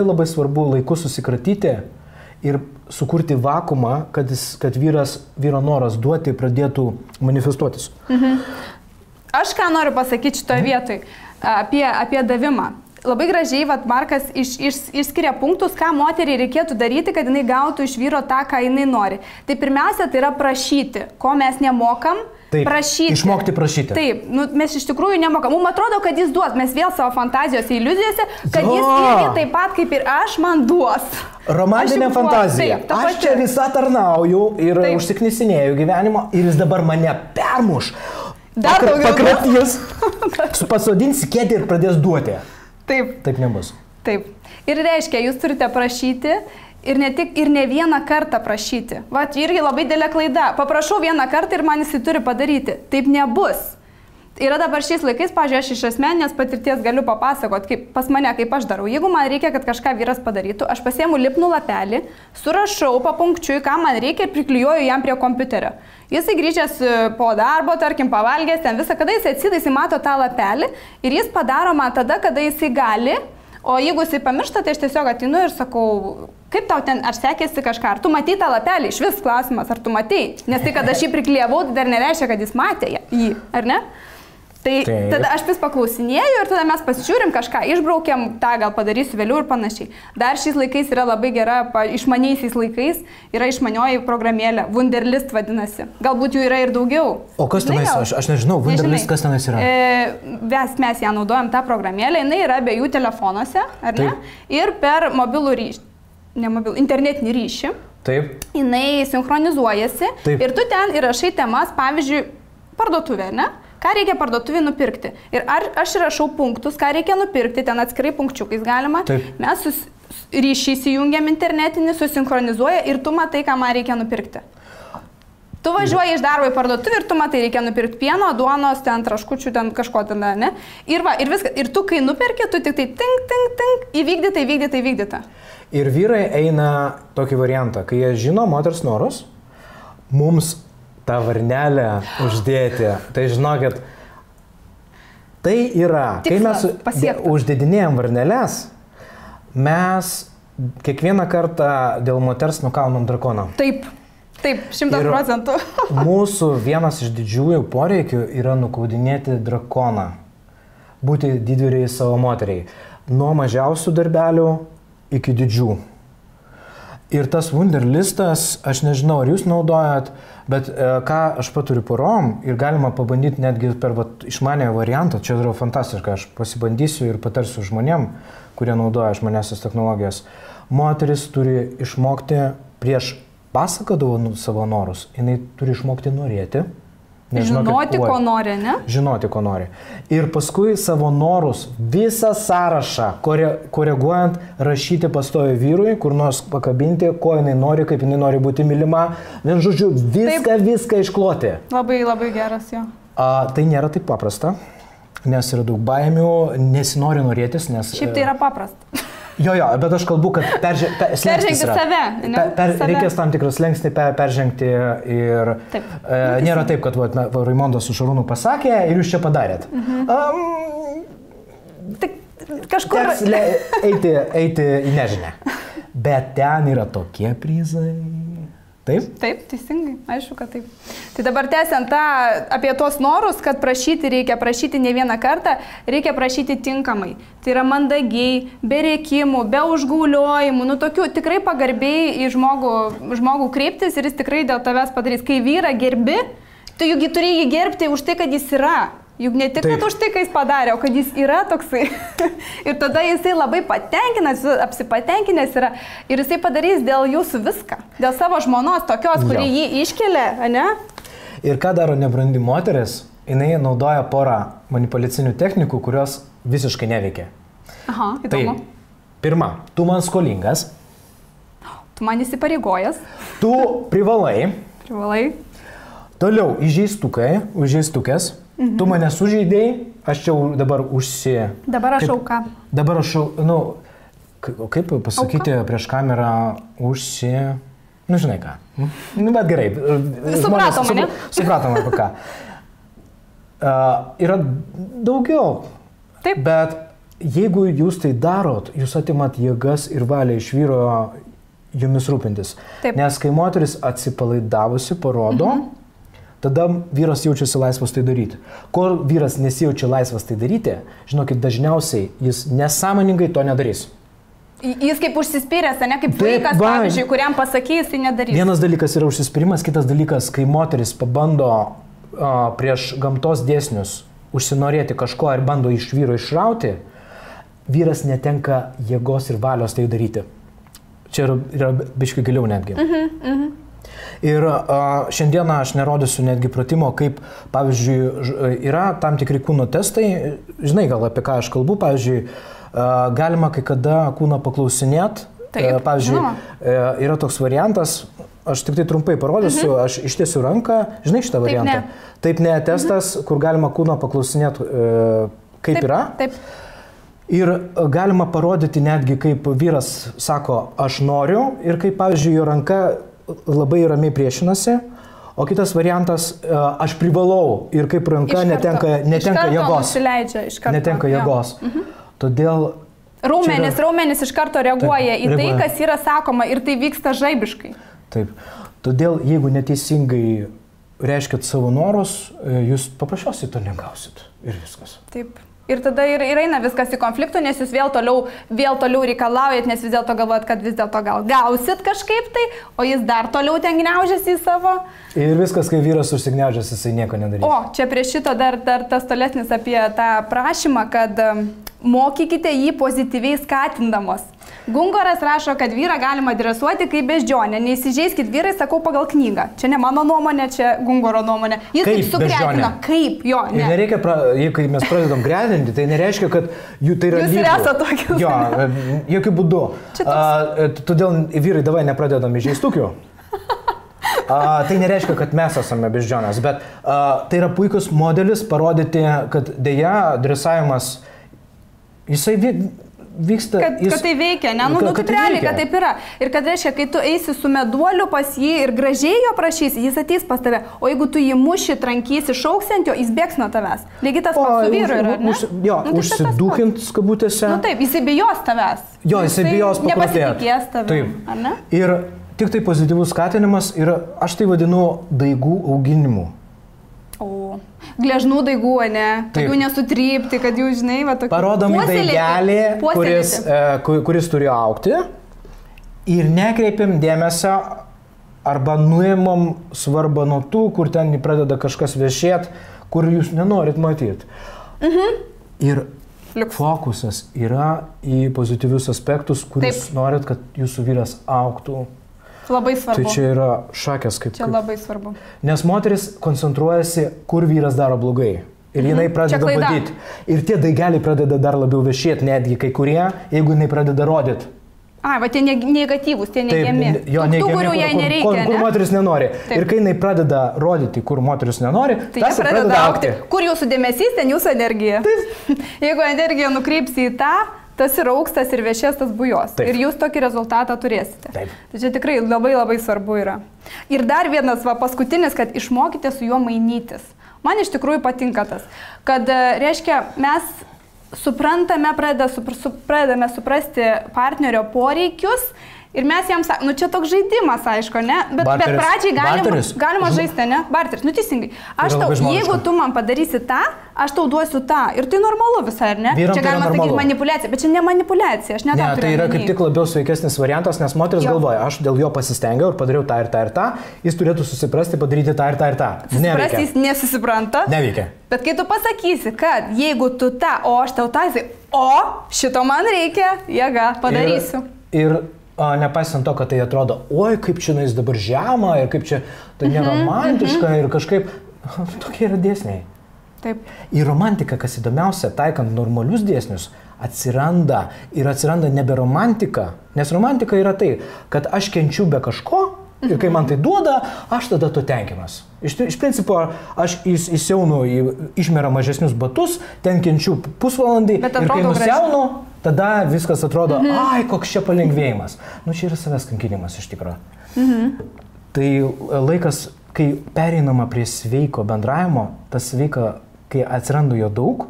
Speaker 2: labai svarbu laiku susikratyti ir sukurti vakumą, kad vyro noras duoti pradėtų manifestuotis.
Speaker 1: Aš ką noriu pasakyti šitoje vietoje apie davimą. Labai gražiai Markas išskiria punktus, ką moteriai reikėtų daryti, kad jinai gautų iš vyro tą, ką jinai nori. Tai pirmiausia, tai yra prašyti, ko mes nemokam.
Speaker 2: Taip,
Speaker 1: prašyti.
Speaker 2: Išmokti prašyti.
Speaker 1: Taip, mes iš tikrųjų nemokam. Mums atrodo, kad jis duos, mes vėl savo fantazijose, iliuzijose, kad jis irgi taip pat kaip ir aš man duos.
Speaker 2: Romantinė fantazija. Taip, aš čia visą tarnauju ir užsiknisinėjau gyvenimo ir jis dabar mane permuš.
Speaker 1: Dar daugiau.
Speaker 2: Pakratys, pasodins kėdį ir pradės duoti.
Speaker 1: Taip.
Speaker 2: Taip nebus.
Speaker 1: Taip. Ir reiškia, jūs turite prašyti ir ne vieną kartą prašyti. Va, irgi labai didelė klaida. Paprašau vieną kartą ir man jisai turi padaryti. Taip nebus. Yra dabar šiais laikais, pažiūrėjau, aš iš asmeninės patirties galiu papasakoti, pas mane, kaip aš darau. Jeigu man reikia, kad kažką vyras padarytų, aš pasiemu lipnų lapelį, surašau papunkčiui, ką man reikia ir priklijuoju jam prie kompiuterio. Jisai grįžęs po darbo, tarkim, pavalgęs ten visą, kada jisai atsida, jisai mato tą lapelį ir jis padaro man tada, kada jisai gali, o jeigu jisai pamiršta, tai aš tiesiog atinu ir sakau, kaip tau ten, ar sekėsi kažką, ar tu matei tą lapelį, iš vis klausimas, ar tu matei, nes tai, kad aš jį priklijavau, tai dar nereiškia, kad jis matė jį, ar ne? Tai tada aš vis paklausinėjau ir tada mes pasižiūrim kažką, išbraukiam, tą gal padarysiu vėliau ir panašiai. Dar šiais laikais yra labai gera, išmaniaisiais laikais yra išmanioji programėlė, Wunderlist vadinasi. Galbūt jų yra ir daugiau.
Speaker 2: O kas tenais, aš nežinau, Wunderlist kas tenais yra?
Speaker 1: Mes ją naudojam, tą programėlę, jinai yra abiejų telefonuose, ar ne? Ir per mobilų ryšį, internetinį ryšį.
Speaker 2: Taip.
Speaker 1: Jinai sinchronizuojasi. Taip. Ir tu ten įrašai temas, pavyzdžiui, parduotuvė, ne? Ką reikia parduotuvį nupirkti. Ir aš rašau punktus, ką reikia nupirkti, ten atskirai punkčiukais galima.
Speaker 2: Taip.
Speaker 1: Mes ryšį įsijungiam internetinį, susinchronizuoja ir tu matai, ką man reikia nupirkti. Tu važiuoji iš darbo į parduotuvį ir tu matai, reikia nupirkti pieno, duonos, ten traškučių, ten kažko ten, ne? Ir viskas. Ir tu, kai nuperki, tu tik tai tink, įvykdyta.
Speaker 2: Ir vyrai eina tokį variantą, kai jie žino moters norus, mums tą varnelę uždėti. Tai žinokit, Tai yra,
Speaker 1: Tikslas
Speaker 2: kai mes
Speaker 1: pasiektas.
Speaker 2: uždedinėjom varneles, mes kiekvieną kartą dėl moters nukaunam drakoną.
Speaker 1: Taip, 100%.
Speaker 2: Mūsų vienas iš didžiųjų poreikių yra nukaudinėti drakoną. Būti didvyriai savo moteriai. Nuo mažiausių darbelių iki didžių. Ir tas Wunderlistas, aš nežinau, ar jūs naudojat, bet ką aš paturiu porom ir galima pabandyti netgi per išmanėją variantą, čia yra fantastiška, aš pasibandysiu ir patarsiu žmonėm, kurie naudoja išmanesias technologijas. Moteris turi išmokti prieš pasakodavo savo norus, jinai turi išmokti norėti.
Speaker 1: Žinoti, ko nori, ne?
Speaker 2: Žinoti, ko nori. Ir paskui savo norus, visą sąrašą, koreguojant, rašyti pastovi vyrui, kur nors pakabinti, ko jinai nori, kaip jinai nori būti mylima. Vien žodžiu, viską iškloti.
Speaker 1: Labai, labai geras jo.
Speaker 2: Tai nėra taip paprasta, nes yra daug baimių, nesinori norėtis, nes...
Speaker 1: Šiaip tai yra paprasta.
Speaker 2: Jo, bet aš kalbu, kad
Speaker 1: peržengti save.
Speaker 2: Reikės tam tikras slengsnį peržengti ir nėra taip, kad Raimondas su Šarūnu pasakė ir jūs čia padarėt.
Speaker 1: Kažkur...
Speaker 2: eiti į nežinę. Bet ten yra tokie prizai. Taip?
Speaker 1: Taip, teisingai, aišku, kad taip. Tai dabar tęsiant apie tos norus, kad reikia prašyti ne vieną kartą, reikia prašyti tinkamai. Tai yra mandagiai, be rėkimų, be užgauliojimų, tokių tikrai pagarbiai į žmogų kreiptis ir jis tikrai dėl tavęs padarys. Kai vyrą gerbi, tu juk turi jį gerbti už tai, kad jis yra. Juk ne tik už tai, ką jis padarė, o kad jis yra toksai. Ir tada jisai labai patenkinęs, apsipatenkinęs yra. Ir jisai padarys dėl jūsų viską. Dėl savo žmonos tokios, kuri jį iškelia, ne?
Speaker 2: Ir ką daro nebrandi moteris? Jinai naudoja porą manipuliacinių technikų, kurios visiškai neveikia.
Speaker 1: Aha, įdomu.
Speaker 2: Tai, pirma, tu man skolingas.
Speaker 1: Tu man įsipareigojęs.
Speaker 2: Tu privalai. Toliau, užžeistukės. Tu mane sužeidėjai, aš čia dabar
Speaker 1: Dabar aš auka.
Speaker 2: Dabar aš, kaip pasakyti prieš kamerą žinai ką. Bet gerai.
Speaker 1: Supratom, ne?
Speaker 2: Supratom apie ką. Yra daugiau.
Speaker 1: Taip.
Speaker 2: Bet jeigu jūs tai darot, jūs atimat jėgas ir valią iš vyro jumis rūpintis.
Speaker 1: Taip.
Speaker 2: Nes kai moteris atsipalaidavusi parodo, tada vyras jaučiasi laisvas tai daryti. Kol vyras nesijaučia laisvas tai daryti, žinokit, dažniausiai jis nesąmoningai to nedarys.
Speaker 1: Jis kaip užsispyręs, ne kaip vaikas, pavyzdžiui, kuriam pasakys, tai nedarys.
Speaker 2: Vienas dalykas yra užsispyrimas, kitas dalykas, kai moteris pabando prieš gamtos dėsnius užsinorėti kažko ir bando iš vyro išrauti, vyras netenka jėgos ir valios tai daryti. Čia yra biškai giliau netgi. Ir šiandieną aš nerodysiu netgi pratimo, kaip, pavyzdžiui, yra tam tikri kūno testai, žinai gal apie ką aš kalbu, pavyzdžiui, galima kai kada kūną paklausinėt, pavyzdžiui, yra toks variantas, aš tik tai trumpai parodysiu, aš ištiesiu ranką, žinai šitą variantą? Taip ne testas, kur galima kūną paklausinėt, kaip yra.
Speaker 1: Taip.
Speaker 2: Ir galima parodyti netgi, kaip vyras sako, aš noriu, ir kaip, pavyzdžiui, jo ranka labai ramiai priešinasi, o kitas variantas, aš privalau ir kaip ranka netenka jėgos. Netenka jėgos. Todėl...
Speaker 1: Raumenis iš karto reaguoja į tai, kas yra sakoma ir tai vyksta žaibiškai.
Speaker 2: Taip. Todėl, jeigu neteisingai reiškit savo norus, jūs paprasčiausiai to negausit. Ir viskas.
Speaker 1: Taip. Ir tada ir eina viskas į konfliktų, nes jūs vėl toliau reikalaujat, nes vis dėlto galvojat, kad vis dėlto gal gausit kažkaip tai, o jis dar toliau ten gniaužiasi į savo. Ir
Speaker 2: viskas, kai vyras užsigniaužęs, jisai nieko nedarys.
Speaker 1: O, čia prie šito dar tas tolesnis apie tą prašymą, kad mokykite jį pozityviai skatindamos. Gungoras rašo, kad vyrą galima dresuoti kaip beždžionę. Neįsižeiskit vyrai, sakau pagal knygą. Čia ne mano nuomonė, čia Gungoro nuomonė. Jis taip sugretino. Kaip? Jo, ne.
Speaker 2: Ir nereikia, kai mes pradedam gretinti, tai nereiškia, kad jų tai yra lygu.
Speaker 1: Jūs ir esate tokius.
Speaker 2: Jo, jokių būdų. Todėl vyrai davai nepradedam įžeistukių. Tai nereiškia, kad mes esame beždžionės, bet tai yra puikus modelis parodyti, kad dėja dresavimas, jisai vyksta...
Speaker 1: Kad tai veikia, ne? Nu, taip realiai, kad taip yra. Ir kad reiškia, kai tu eisi su meduoliu pas jį ir gražiai jo prašysi, jis ateis pas tave. O jeigu tu jį muši, trankysi, šauksi ant jo, jis bėgs nuo tavęs. Lygiai tas pats su vyru yra, ne?
Speaker 2: Jo, užsidūkint kabutėse.
Speaker 1: Nu taip, jisai bijos tavęs.
Speaker 2: Jo, jisai bijos pakrutėti.
Speaker 1: Nepasitikės tavim, ar ne?
Speaker 2: Ir tik tai pozityvus skatinimas ir aš tai vadinu daigų auginimu.
Speaker 1: O, gležnų daigų, ne? Kad jų nesutrypti, kad jų, žinai, va tokie.
Speaker 2: Parodomi daigelį, kuris turi augti ir nekreipiam dėmesio arba nuimam svarbą nuo tų, kur ten pradeda kažkas viešėt, kur jūs nenorit matyti. Ir fokusas yra į pozityvius aspektus, kuris norit, kad jūsų vyras augtų.
Speaker 1: Labai svarbu.
Speaker 2: Tai čia yra šakės kaip...
Speaker 1: Čia labai svarbu.
Speaker 2: Nes moteris koncentruojasi, kur vyras daro blogai. Ir jinai pradeda badyti. Ir tie daigeliai pradeda dar labiau viešėti, netgi kai kurie, jeigu jinai pradeda rodyti.
Speaker 1: Va tie negatyvūs, tie neigiami.
Speaker 2: Jo,
Speaker 1: tų, kurių jai nereikia.
Speaker 2: Kur moteris nenori. Taip. Ir kai jinai pradeda rodyti, kur moteris nenori,
Speaker 1: tai tas pradeda augti. Kur jūsų dėmesys, ten jūsų energija.
Speaker 2: Taip.
Speaker 1: Jeigu energija nukreipsi į tą, tas ir aukstas ir viešės tas bujos. Taip. Ir jūs tokį rezultatą turėsite.
Speaker 2: Taip.
Speaker 1: Tai čia tikrai labai labai svarbu yra. Ir dar vienas paskutinis, kad išmokite su juo mainytis. Man iš tikrųjų patinka tas, kad reiškia mes pradedame suprasti partnerio poreikius ir mes jam sakome, nu čia toks žaidimas, aišku, ne? Bet pradžiai galima žaisti, ne? Barteris, nu teisingai. Jeigu tu man padarysi tą, aš tau duosiu tą. Ir tai normalu visai, ar ne?
Speaker 2: Vyram
Speaker 1: čia galima sakyti manipulacija, bet čia ne manipulacija, aš ne tą turiu.
Speaker 2: Tai yra kaip tik labiau sveikesnis variantas, nes moteris galvoja, aš dėl jo pasistengiau ir padariau tą ir tą ir tą, jis turėtų susiprasti, padaryti tą ir tą ir tą.
Speaker 1: Susiprasti jis nesusipranta.
Speaker 2: Neveikia.
Speaker 1: Bet kai tu pasakysi, kad jeigu tu tą, o aš tau tą, šito man reikia, jėga, padarysiu.
Speaker 2: Ir nepaisant to, kad tai atrodo, oi, kaip čia jis dabar žema ir kaip čia tai neromantiška ir kažkaip, tokie yra dėsniai.
Speaker 1: Taip.
Speaker 2: Ir romantika, kas įdomiausia, taikant normalius dėsnius, atsiranda nebe romantika, nes romantika yra tai, kad aš kenčiu be kažko ir kai man tai duoda, aš tada to tenkinas. Iš principo, aš įsiaunu į išmerą mažesnius batus, ten kenčiu pusvalandį ir kai nusiaunu, tada viskas atrodo, ai, koks čia palengvėjimas. Nu, čia yra savęs kankinimas iš tikrųjų. Tai laikas, kai pereinama prie sveiko bendravimo, tas sveika, kai atsiranda jo daug,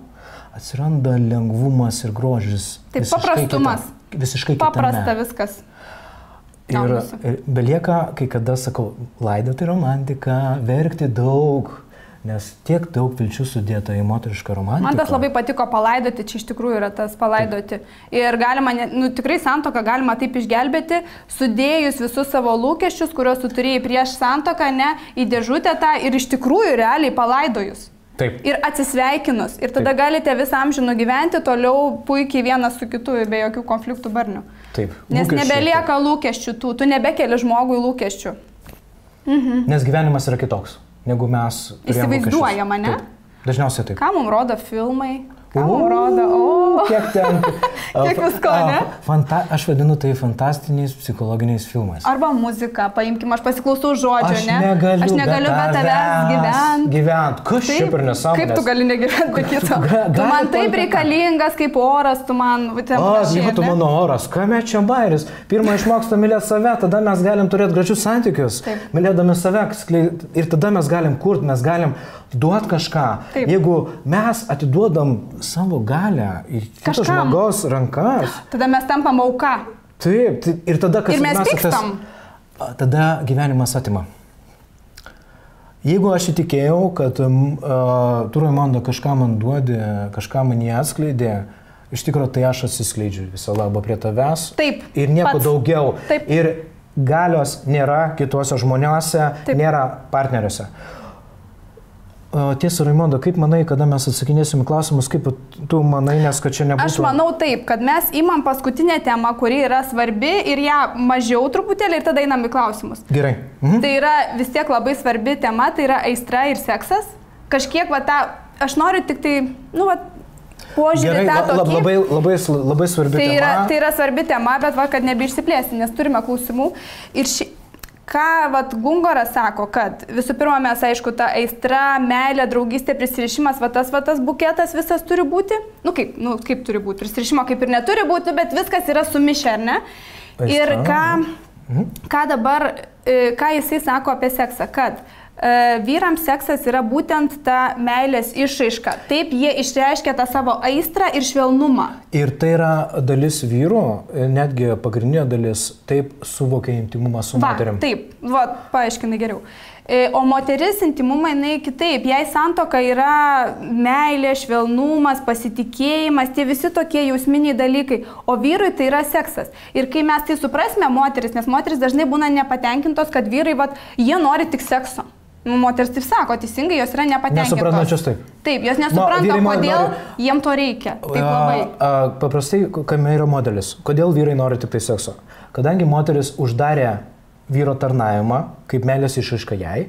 Speaker 2: atsiranda lengvumas ir grožis.
Speaker 1: Taip, paprastumas.
Speaker 2: Visiškai kitame.
Speaker 1: Paprasta viskas.
Speaker 2: Ir belieka, kai kada sakau, laidoti romantiką, verkti daug, nes tiek daug vilčių sudėta į moterišką romantiką.
Speaker 1: Man tas labai patiko palaidoti, čia iš tikrųjų yra tas palaidoti. Ir galima, tikrai santuoką galima taip išgelbėti, sudėjus visus savo lūkesčius, kuriuos tu turėjai prieš santuoką, ne, į dėžutę tą ir iš tikrųjų realiai palaidojus.
Speaker 2: Taip.
Speaker 1: Ir atsisveikinus. Ir tada galite visą amžiną gyventi toliau puikiai vienas su kitu, be jokių konfliktų barnių.
Speaker 2: Taip.
Speaker 1: Nes nebelieka lūkesčių, tu nebekeli žmogui lūkesčių.
Speaker 2: Nes gyvenimas yra kitoks, negu mes
Speaker 1: įsivaizduojama, ne?
Speaker 2: Taip. Dažniausiai taip.
Speaker 1: Ką mums rodo filmai? Ką mums rodo?
Speaker 2: Kiek ten?
Speaker 1: Kiek visko, ne?
Speaker 2: Aš vadinu tai fantastiniais psichologiniais filmais.
Speaker 1: Arba muzika, paimkim, aš pasiklausau žodžio, ne?
Speaker 2: Aš negaliu
Speaker 1: be tavęs
Speaker 2: gyventi. Kas šiaip ir nesąmonės?
Speaker 1: Kaip tu gali negyventi be kito? Tu man taip reikalingas kaip oras, tu man...
Speaker 2: Tu mano oras, kame čia bairis? Pirmą išmoksta mylėti save, tada mes galim turėti gražius santykius. Mylėdami save ir tada mes galim kurti, mes galim duoti kažką. Jeigu mes atiduodam savo galę į kito žmogaus rankas.
Speaker 1: Tada mes tampam auka.
Speaker 2: Taip, ir tada kas...
Speaker 1: Ir mes pykstam.
Speaker 2: Tada gyvenimas atima. Jeigu aš įtikėjau, kad tu, Raimonda, kažką man duodi, kažką man jį atskleidė, iš tikrųjų tai aš atsiskleidžiu visą labą prie tavęs.
Speaker 1: Taip.
Speaker 2: Ir nieko daugiau.
Speaker 1: Taip.
Speaker 2: Ir galios nėra kituose žmonėse, nėra partneriuose. Tiesa, Raimonda, kaip manai, kada mes atsakinėsim klausimus, kaip tu manai, nes kad čia nebūtų...
Speaker 1: Aš manau taip, kad mes imam paskutinę temą, kuri yra svarbi ir ją mažiau truputėlį ir tada einam į klausimus.
Speaker 2: Gerai.
Speaker 1: Tai yra vis tiek labai svarbi tema, tai yra aistra ir seksas. Kažkiek aš noriu tik tai, požiūrį tą tokį.
Speaker 2: Labai svarbi tema.
Speaker 1: Tai yra svarbi tema, bet kad nebeišsiplėsti, nes turime klausimų. Ir ką vat Gungoras sako, kad visų pirma mes, aišku, ta aistra, meilė, draugystė, prisirišimas, va tas buketas visas turi būti. Kaip turi būti? Prisirišimo kaip ir neturi būti, bet viskas yra sumišę, ar ne? Ir ką dabar, ką jisai sako apie seksą, kad vyrams seksas yra būtent ta meilės išraiška. Taip jie išreiškia tą savo aistrą ir švelnumą. Ir
Speaker 2: tai yra dalis vyrų, netgi pagrindinė dalis, taip suvokia intimumą su moterim.
Speaker 1: Taip, paaiškinai geriau. O moteris intimumą, jinai kitaip. Jai santuoka yra meilė, švelnumas, pasitikėjimas, tie visi tokie jausminiai dalykai. O vyrui tai yra seksas. Ir kai mes tai suprasime moteris, nes moteris dažnai būna nepatenkintos, kad vyrai, jie nori tik sekso. Moteris taip sako, teisingai, jos yra nepatenkintos.
Speaker 2: Nesuprantančios taip.
Speaker 1: Taip, jos nesupranta, kodėl jiem to reikia. Taip labai.
Speaker 2: Paprastai, kame yra modelis. Kodėl vyrai nori tik tai sekso? Kadangi moteris uždarė vyro tarnavimą, kaip meilės išraiška jai,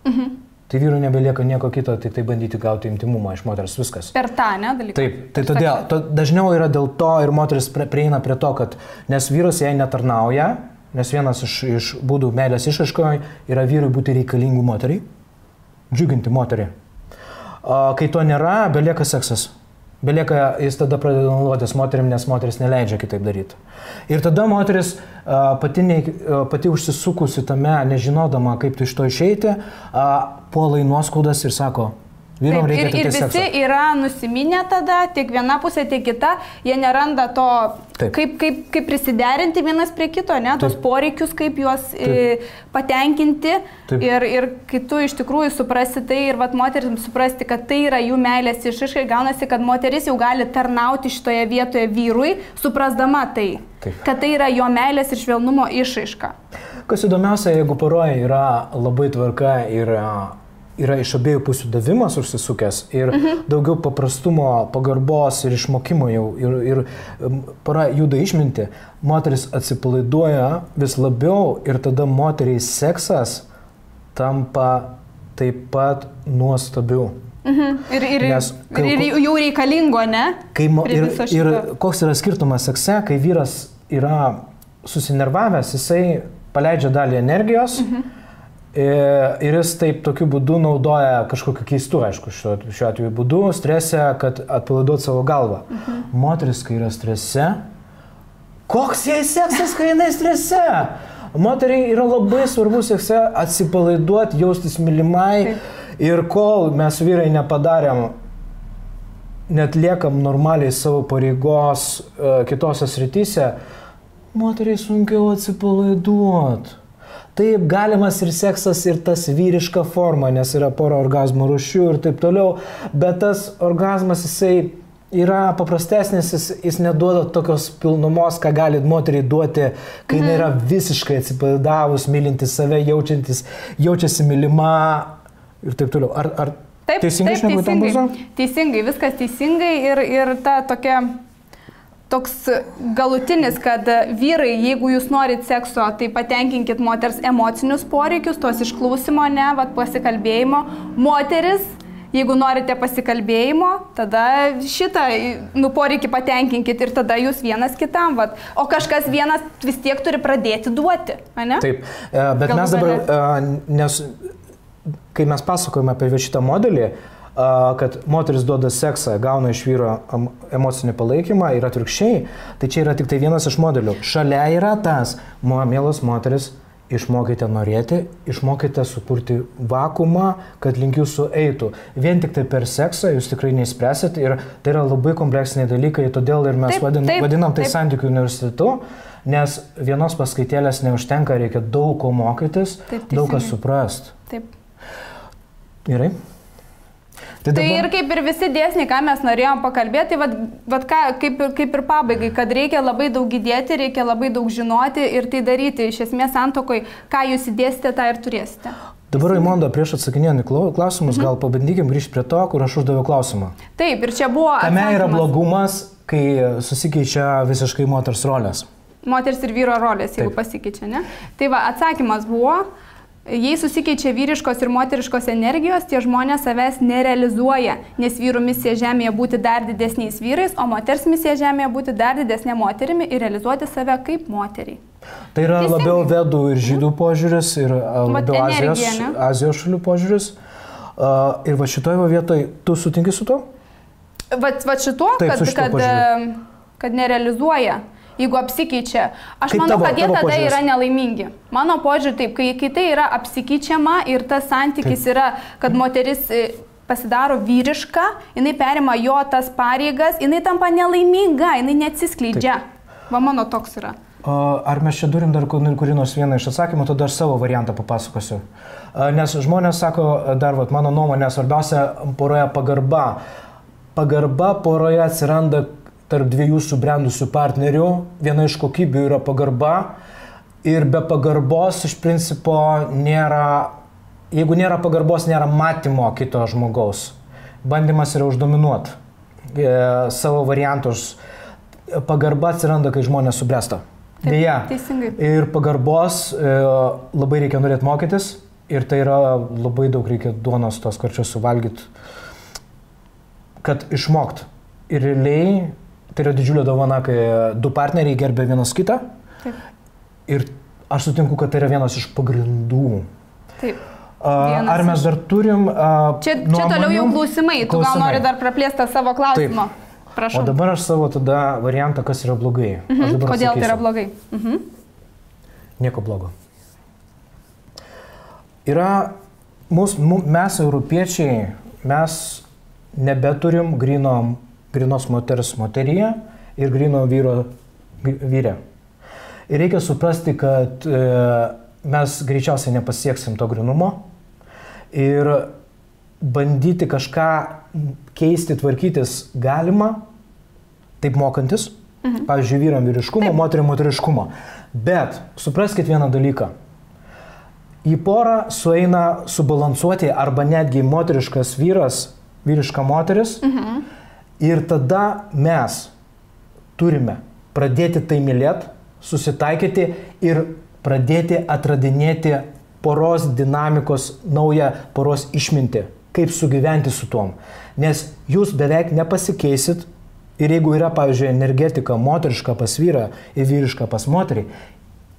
Speaker 2: tai vyrui nebelieka nieko kito, tai bandyti gauti intimumą iš moters, viskas.
Speaker 1: Per tą, ne, dalyką.
Speaker 2: Taip, tai todėl, dažniau yra dėl to ir moteris prieina prie to, kad nes vyras jai netarnauja, nes vienas iš būdų meilės išraiškoje yra vyrui būti reikalingų moteriai, džiuginti moterį. Kai to nėra, belieka seksas. Belieka, jis tada pradeda naudotis moterim, nes moteris neleidžia kitaip daryti. Ir tada moteris pati užsisukusi tame, nežinodama, kaip tu iš to išeiti, puola į nuoskaudas ir sako, vyram reikia tik tai sekso.
Speaker 1: Ir visi yra nusiminę tada, tiek viena pusė, tiek kita, jie neranda to, kaip prisiderinti vienas prie kito, ne, tos poreikius, kaip juos patenkinti. Ir kai tu iš tikrųjų suprasi tai ir moterim suprasti, kad tai yra jų meilės išraiška, gaunasi, kad moteris jau gali tarnauti šitoje vietoje vyrui, suprasdama tai, kad tai yra jo meilės ir švelnumo išraiška.
Speaker 2: Kas įdomiausia, jeigu poroje yra labai tvarka ir yra iš abiejų pusių davimas užsisukęs ir daugiau paprastumo, pagarbos ir išmokimo jau ir pora juda išminti, moteris atsipalaiduoja vis labiau ir tada moteriai seksas tampa taip pat nuostabiu.
Speaker 1: Ir jau reikalingo, ne?
Speaker 2: Ir koks yra skirtumas sekse, kai vyras yra susinervavęs, jisai paleidžia dalį energijos, ir jis taip tokiu būdu naudoja kažkokiu keistu, aišku, šiuo atveju būdu, strese, kad atpalaiduot savo galvą. Moteris, kai yra strese, koks jai seksas, kai jinai strese? Moteriai yra labai svarbu sekse atsipalaiduoti, jaustis mylimai ir kol mes vyrai nepadarėm, netliekam normaliai savo pareigos kitose srityse, moteriai sunkiau atsipalaiduoti. Taip, galimas ir seksas, ir tas vyriška forma, nes yra pora orgazmo rūšių ir taip toliau, bet tas orgazmas, jisai yra paprastesnis, jis neduoda tokios pilnumos, ką gali moteriai duoti, kai jinai yra visiškai atsipalaidavus, mylinti save, jaučiasi mylima ir taip toliau. Ar teisingai šneku tam būzu?
Speaker 1: Teisingai, viskas teisingai ir ta tokia... Toks galutinis, kad vyrai, jeigu jūs norit sekso, tai patenkinkit moters emocinius poreikius, tos išklausimo, pasikalbėjimo. Moteris, jeigu norite pasikalbėjimo, tada šitą poreikį patenkinkit ir tada jūs vienas kitam. O kažkas vienas vis tiek turi pradėti duoti, ne?
Speaker 2: Taip, bet mes dabar, nes kai mes pasakojame apie šitą modelį, kad moteris duoda seksą, gauna iš vyro emocinį palaikymą ir atvirkščiai, tai čia yra tik tai vienas iš modelių. Šalia yra tas, mielos moteris, išmokite norėti, išmokite sukurti vakuumą, kad link jūsų eitų. Vien tik tai per seksą jūs tikrai neįspręsit ir tai yra labai kompleksiniai dalykai, todėl ir mes vadinam tai santykių universitetu, nes vienos paskaitėlės neužtenka, reikia daug ko mokytis, daug ką suprast.
Speaker 1: Taip.
Speaker 2: Gerai?
Speaker 1: Tai ir kaip ir visi dėsniai, ką mes norėjom pakalbėti, kaip ir pabaigai, kad reikia labai daug įdėti, reikia labai daug žinoti ir tai daryti. Iš esmės santuokoj, ką jūs įdėsite, tą ir turėsite.
Speaker 2: Dabar, Raimonda, prieš atsakinėjant į klausimus, gal pabandykim grįžti prie to, kur aš uždaviau klausimą.
Speaker 1: Taip, ir čia buvo atsakymas.
Speaker 2: Tame yra blogumas, kai susikeičia visiškai moters rolės.
Speaker 1: Moters ir vyro rolės, jeigu pasikeičia, ne? Tai atsakymas buvo, Jei susikeičia vyriškos ir moteriškos energijos, tie žmonės savęs nerealizuoja, nes vyrų misija žemėje būti dar didesniais vyrais, o moters misija žemėje būti dar didesnė moterimi ir realizuoti save kaip moteriai.
Speaker 2: Tai yra labiau vedų ir žydų požiūris ir labiau Azijos šalių požiūris. Ir va šitoje vietoje tu sutinki su to?
Speaker 1: Va šituo, kad nerealizuoja. Jeigu apsikeičia. Aš manau, kad jie tada yra nelaimingi. Mano požiūrį taip, kai tai yra apsikeičiama ir tas santykis yra, kad moteris pasidaro vyriška, jinai perima jo tas pareigas, jinai tampa nelaiminga, jinai neatsiskleidžia. Va mano toks yra.
Speaker 2: Ar mes čia turim dar kurį nors vieną iš atsakymų, tada aš savo variantą papasakosiu. Nes žmonės sako, dar mano nuomonė, svarbiausia poroje pagarba. Pagarba poroje atsiranda tarp dviejų subrendusių partnerių, viena iš kokybių yra pagarba ir be pagarbos iš principo nėra, jeigu nėra pagarbos, nėra matymo kito žmogaus. Bandymas yra uždominuoti savo variantus. Pagarba atsiranda, kai žmonės subręsta. Deja, ir pagarbos labai reikia norėti mokytis ir tai yra labai daug reikia duonos tos karčios suvalgyti, kad išmokt. Ir realiai tai yra didžiulė dovana, kai du partneriai gerbia vienas kitą. Taip. Ir aš sutinku, kad tai yra vienas iš pagrindų.
Speaker 1: Taip.
Speaker 2: Ar mes dar turim...
Speaker 1: Čia toliau jau klausimai. Tu gal nori dar praplėsti savo klausimą. Taip. Prašau.
Speaker 2: O dabar aš savo tada variantą, kas yra blogai.
Speaker 1: Kodėl tai yra blogai?
Speaker 2: Nieko blogo. Mes, europiečiai, mes nebeturim grynos moters moteryje ir gryno vyro vyre. Ir reikia suprasti, kad mes greičiausiai nepasieksim to grynumo ir bandyti kažką keisti, tvarkytis galima, taip mokantis, pavyzdžiui, vyram vyriškumo, moteriam moteriškumo. Bet supraskit vieną dalyką. Į porą sueina subalansuoti arba netgi moteriškas vyras, vyriška moteris. Ir tada mes turime pradėti tai mylėti, susitaikyti ir pradėti atradinėti poros dinamikos, naują poros išmintį, kaip sugyventi su tuom. Nes jūs beveik nepasikeisit ir jeigu yra, pavyzdžiui, energetika moteriška pas vyrą ir vyriška pas moterį,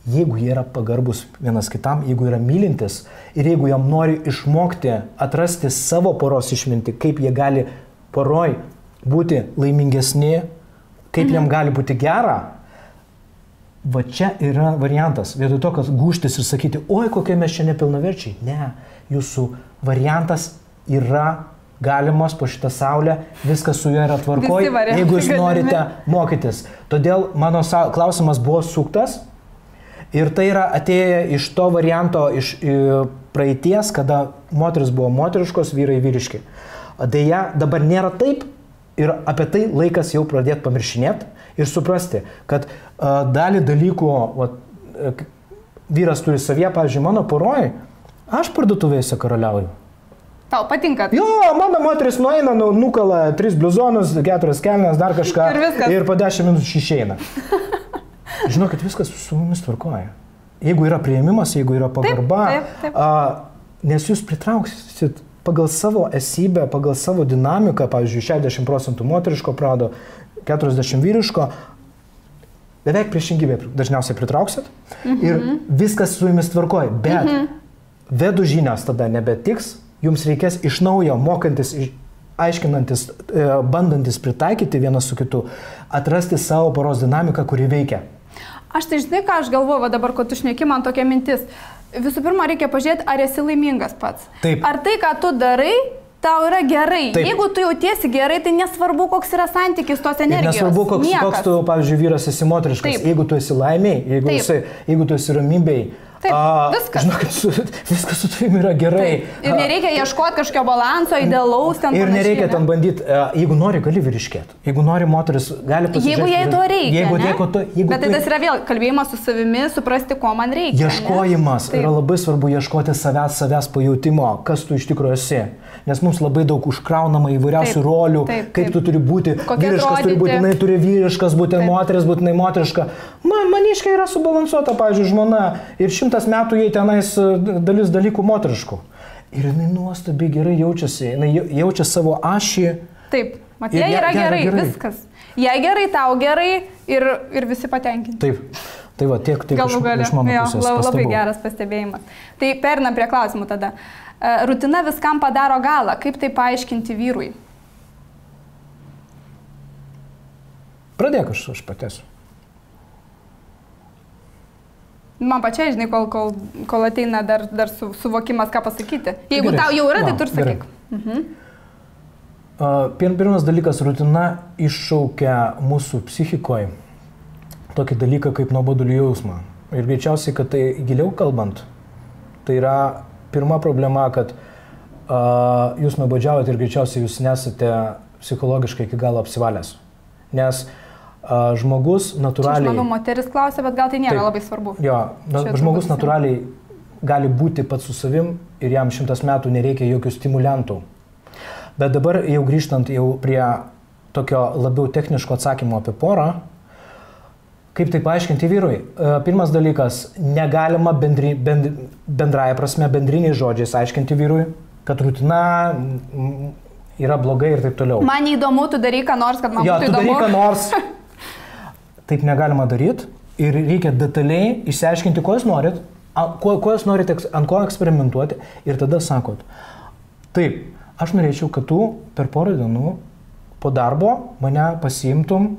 Speaker 2: jeigu jie yra pagarbus vienas kitam, jeigu yra mylintis ir jeigu jam nori išmokti, atrasti savo poros išmintį, kaip jie gali poroj būti laimingesni, kaip jam gali būti gera, va čia yra variantas. Vietoj to, kad gūžtis ir sakyti, oi, kokie mes čia nepilnaverčiai. Ne, jūsų variantas yra galimas po šitą saulę, viskas su juo yra tvarkoj, jeigu jūs norite mokytis. Todėl mano klausimas buvo suktas ir tai yra atėję iš to varianto, iš praeities, kada moteris buvo moteriškos, vyrai vyriški. Deja, dabar nėra taip. Ir apie tai laikas jau pradėti pamiršinėti ir suprasti, kad dalį dalykų vyras turi savyje, pavyzdžiui, mano poroj, aš parduotuvėse karaliauju.
Speaker 1: Tau patinka?
Speaker 2: Jo, mano moteris nueina, nukala 3 bliuzonus, 4 kelnes, dar kažką ir po 10 minučių išeina. Žinokit, viskas su mumis tvarkoja. Jeigu yra priėmimas, jeigu yra pagarba, nes jūs pritrauksit pagal savo esybę, pagal savo dinamiką, pavyzdžiui, 60% moteriško prado, 40% vyriško, beveik priešingybė dažniausiai pritrauksit ir viskas su jumis tvarkoja. Bet vedų žinios tada nebetiks, jums reikės iš naujo mokantis, aiškinantis, bandantis pritaikyti vienas su kitu, atrasti savo poros dinamiką, kuri veikia.
Speaker 1: Aš tai žinai, ką aš galvoju, dabar, kad tu šneki, man tokia mintis. Visų pirma, reikia pažiūrėti, ar esi laimingas pats.
Speaker 2: Taip.
Speaker 1: Ar tai, ką tu darai, tau yra gerai. Taip. Jeigu tu jautiesi gerai, tai nesvarbu, koks yra santykis tos energijos.
Speaker 2: Ir nesvarbu, koks tu, pavyzdžiui, vyras esi moteriškas. Taip. Jeigu tu esi laimiai, jeigu tu esi ramybei,
Speaker 1: viskas.
Speaker 2: Žinokit, viskas su tavimi yra gerai.
Speaker 1: Taip. Ir nereikia ieškoti kažkokio balanso, idealaus ten.
Speaker 2: Ir nereikia ten bandyti, jeigu nori, gali vyriškėti. Jeigu nori, moteris gali pasižiūrėti.
Speaker 1: Jeigu jai to reikia.
Speaker 2: Bet
Speaker 1: tai tas yra vėl kalbėjimas su savimi, suprasti, ko man reikia.
Speaker 2: Ieškojimas. Yra labai svarbu ieškoti savęs pajautimo, kas tu iš tikrųjų esi. Nes mums labai daug užkraunama įvairiausių rolių, kaip tu turi būti. Vyriškas turi būti, jinai turi vyriškas, būti moteris, būtinai moteriška. Maniškai yra subalansuota, pavyzdžiui, žmona ir 100 100 metų jai tenais dalis dalykų moteriškų. Ir jinai nuostabiai gerai jaučiasi, jinai jaučia savo ašį.
Speaker 1: Taip, mat, jai yra gerai, viskas. Jai gerai, tau gerai ir visi patenkinti.
Speaker 2: Taip, tai va, tiek iš mano pusės.
Speaker 1: Labai geras pastebėjimas. Tai perinam prie klausimų tada. Rutina viskam padaro galą. Kaip tai paaiškinti vyrui?
Speaker 2: Pradėk, aš patęsiu.
Speaker 1: Man pačiai, žinai, kol ateina dar suvokimas, ką pasakyti. Jeigu gerai. Tau jau yra, tai tu ir sakyk.
Speaker 2: Pirmas dalykas, rutina iššaukia mūsų psichikoje tokį dalyką kaip nuobodulio jausmą. Ir greičiausiai, kad tai giliau kalbant, tai yra pirma problema, kad jūs nuobodžiaujate ir greičiausiai jūs nesate psichologiškai iki galo apsivalęs. Nes žmogus natūraliai...
Speaker 1: Aš manau, moteris klausia, bet gal tai nėra labai svarbu.
Speaker 2: Jo, žmogus natūraliai gali būti pats su savim ir jam 100 metų nereikia jokių stimuliantų. Bet dabar jau grįžtant jau prie tokio labiau techniško atsakymo apie porą, kaip tai paaiškinti vyrui? Pirmas dalykas, negalima bendraja prasme, bendriniais žodžiais aiškinti vyrui, kad rutina yra blogai ir taip toliau.
Speaker 1: Man įdomu, tu daryk ką nors, kad man būtų įdomu.
Speaker 2: Jo, tu daryk ką nors. Taip negalima daryti ir reikia detaliai išsiaiškinti, ko jūs norit, ant ko eksperimentuoti ir tada sakot, taip, aš norėčiau, kad tu per porą dienų po darbo mane pasiimtum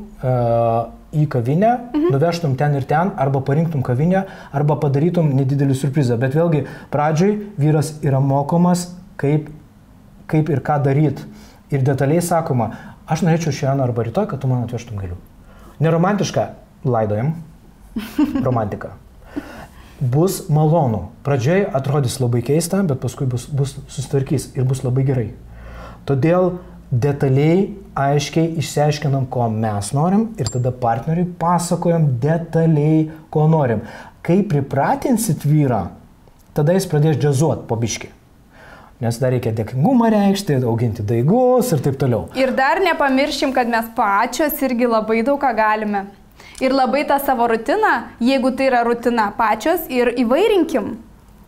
Speaker 2: į kavinę, nuvežtum ten ir ten, arba parinktum kavinę, arba padarytum nedidelį surprizą. Bet vėlgi, pradžioj vyras yra mokomas, kaip ir ką daryti. Ir detaliai sakoma, aš norėčiau šiandien arba rytoj, kad tu man atvežtum galiu. Neromantiška, laidojam, romantika. Bus malonu. Pradžioj atrodys labai keista, bet paskui bus susitvarkys ir bus labai gerai. Todėl detaliai, aiškiai išsiaiškinam, ko mes norim ir tada partneriui pasakojam detaliai, ko norim. Kai pripratinsit vyrą, tada jis pradės džiazuot po biškį. Nes dar reikia dėkingumą reikšti, auginti daigus ir taip toliau.
Speaker 1: Ir dar nepamiršim, kad mes pačios irgi labai daug ką galime. Ir labai tą savo rutiną, jeigu tai yra rutina, pačios ir įvairinkim.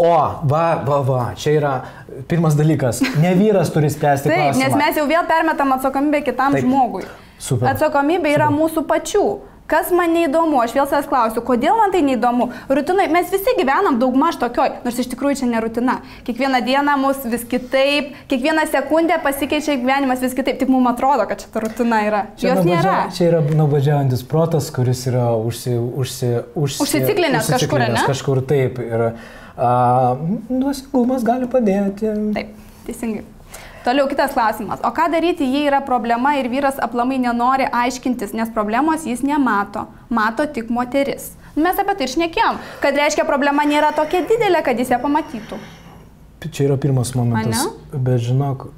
Speaker 2: Čia yra pirmas dalykas. Ne vyras turi spręsti klausimą.
Speaker 1: Taip, nes mes jau vėl permetam atsakomybę kitam žmogui.
Speaker 2: Super.
Speaker 1: Atsakomybė yra mūsų pačių. Kas man neįdomu, aš vėl savęs klausiu, kodėl man tai neįdomu. Rutinai, mes visi gyvenam daugmaž tokioj, nors iš tikrųjų čia ne rutina. Kiekvieną dieną mus vis kitaip, kiekvieną sekundę pasikeičia gyvenimas vis kitaip, tik mums atrodo, kad čia ta rutina yra. Jos nėra.
Speaker 2: Čia yra nuobodžiaujantis protas, kuris yra
Speaker 1: užsiciklinęs kažkur, ne?
Speaker 2: Kažkur taip. Ir dvasingumas gali padėti.
Speaker 1: Taip, teisingai. Toliau kitas klausimas. O ką daryti, jei yra problema ir vyras aplamai nenori aiškintis, nes problemos jis nemato. Mato tik moteris. Mes apie tai šnekėjom, kad reiškia problema nėra tokia didelė, kad jis ją pamatytų.
Speaker 2: Čia yra pirmas momentas. Bet žinok,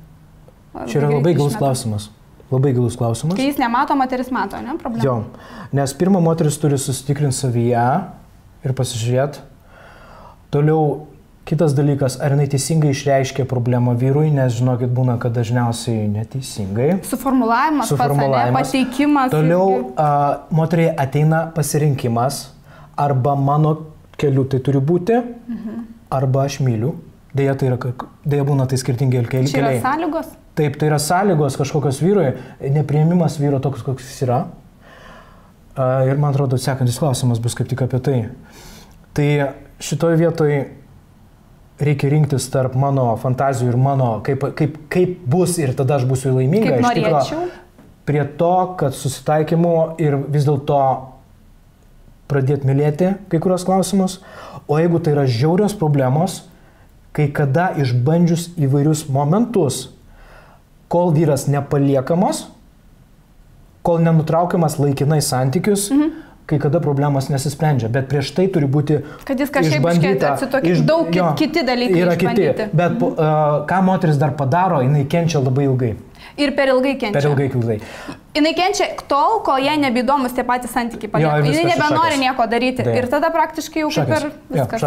Speaker 2: čia yra labai gilus klausimas. Labai gilus klausimas.
Speaker 1: Kai jis nemato, moteris mato, ne? Problema.
Speaker 2: Jo, nes pirma moteris turi susitikrinti savyje ir pasižiūrėti. Toliau kitas dalykas, ar jinai teisingai išreiškia problemą vyrui, nes žinokit būna, kad dažniausiai neteisingai.
Speaker 1: Suformulavimas, pateikimas.
Speaker 2: Toliau moteriai ateina pasirinkimas, arba mano keliu tai turi būti, arba aš myliu. Deja būna tai skirtingi keliai.
Speaker 1: Čia yra sąlygos?
Speaker 2: Taip, tai yra sąlygos kažkokios vyrui, nepriėmimas vyro toks, koks jis yra. Ir man atrodo, sekantis klausimas bus kaip tik apie tai. Tai šitoj vietoj reikia rinktis tarp mano fantazijų ir mano, kaip bus ir tada aš būsiu laiminga.
Speaker 1: Kaip norėčiau.
Speaker 2: Prie to, kad susitaikymu ir vis dėlto pradėti mylėti kai kurios klausimus. O jeigu tai yra žiaurios problemos, kai kada išbandžius įvairius momentus, kol vyras nepaliekamas, kol nenutraukiamas laikinai santykius, kai kada problemas nesisprendžia, bet prieš tai turi būti
Speaker 1: kad jis kažkaip daug kiti dalykai išbandyti.
Speaker 2: Bet ką moteris dar padaro, jinai kenčia labai ilgai.
Speaker 1: Ir per ilgai kenčia.
Speaker 2: Per ilgai.
Speaker 1: Jinai kenčia tol, kol jai nebeįdomus tie patys santykiai. Jinai nebenori nieko daryti. Taip. Ir tada praktiškai jau kaip ir viskas.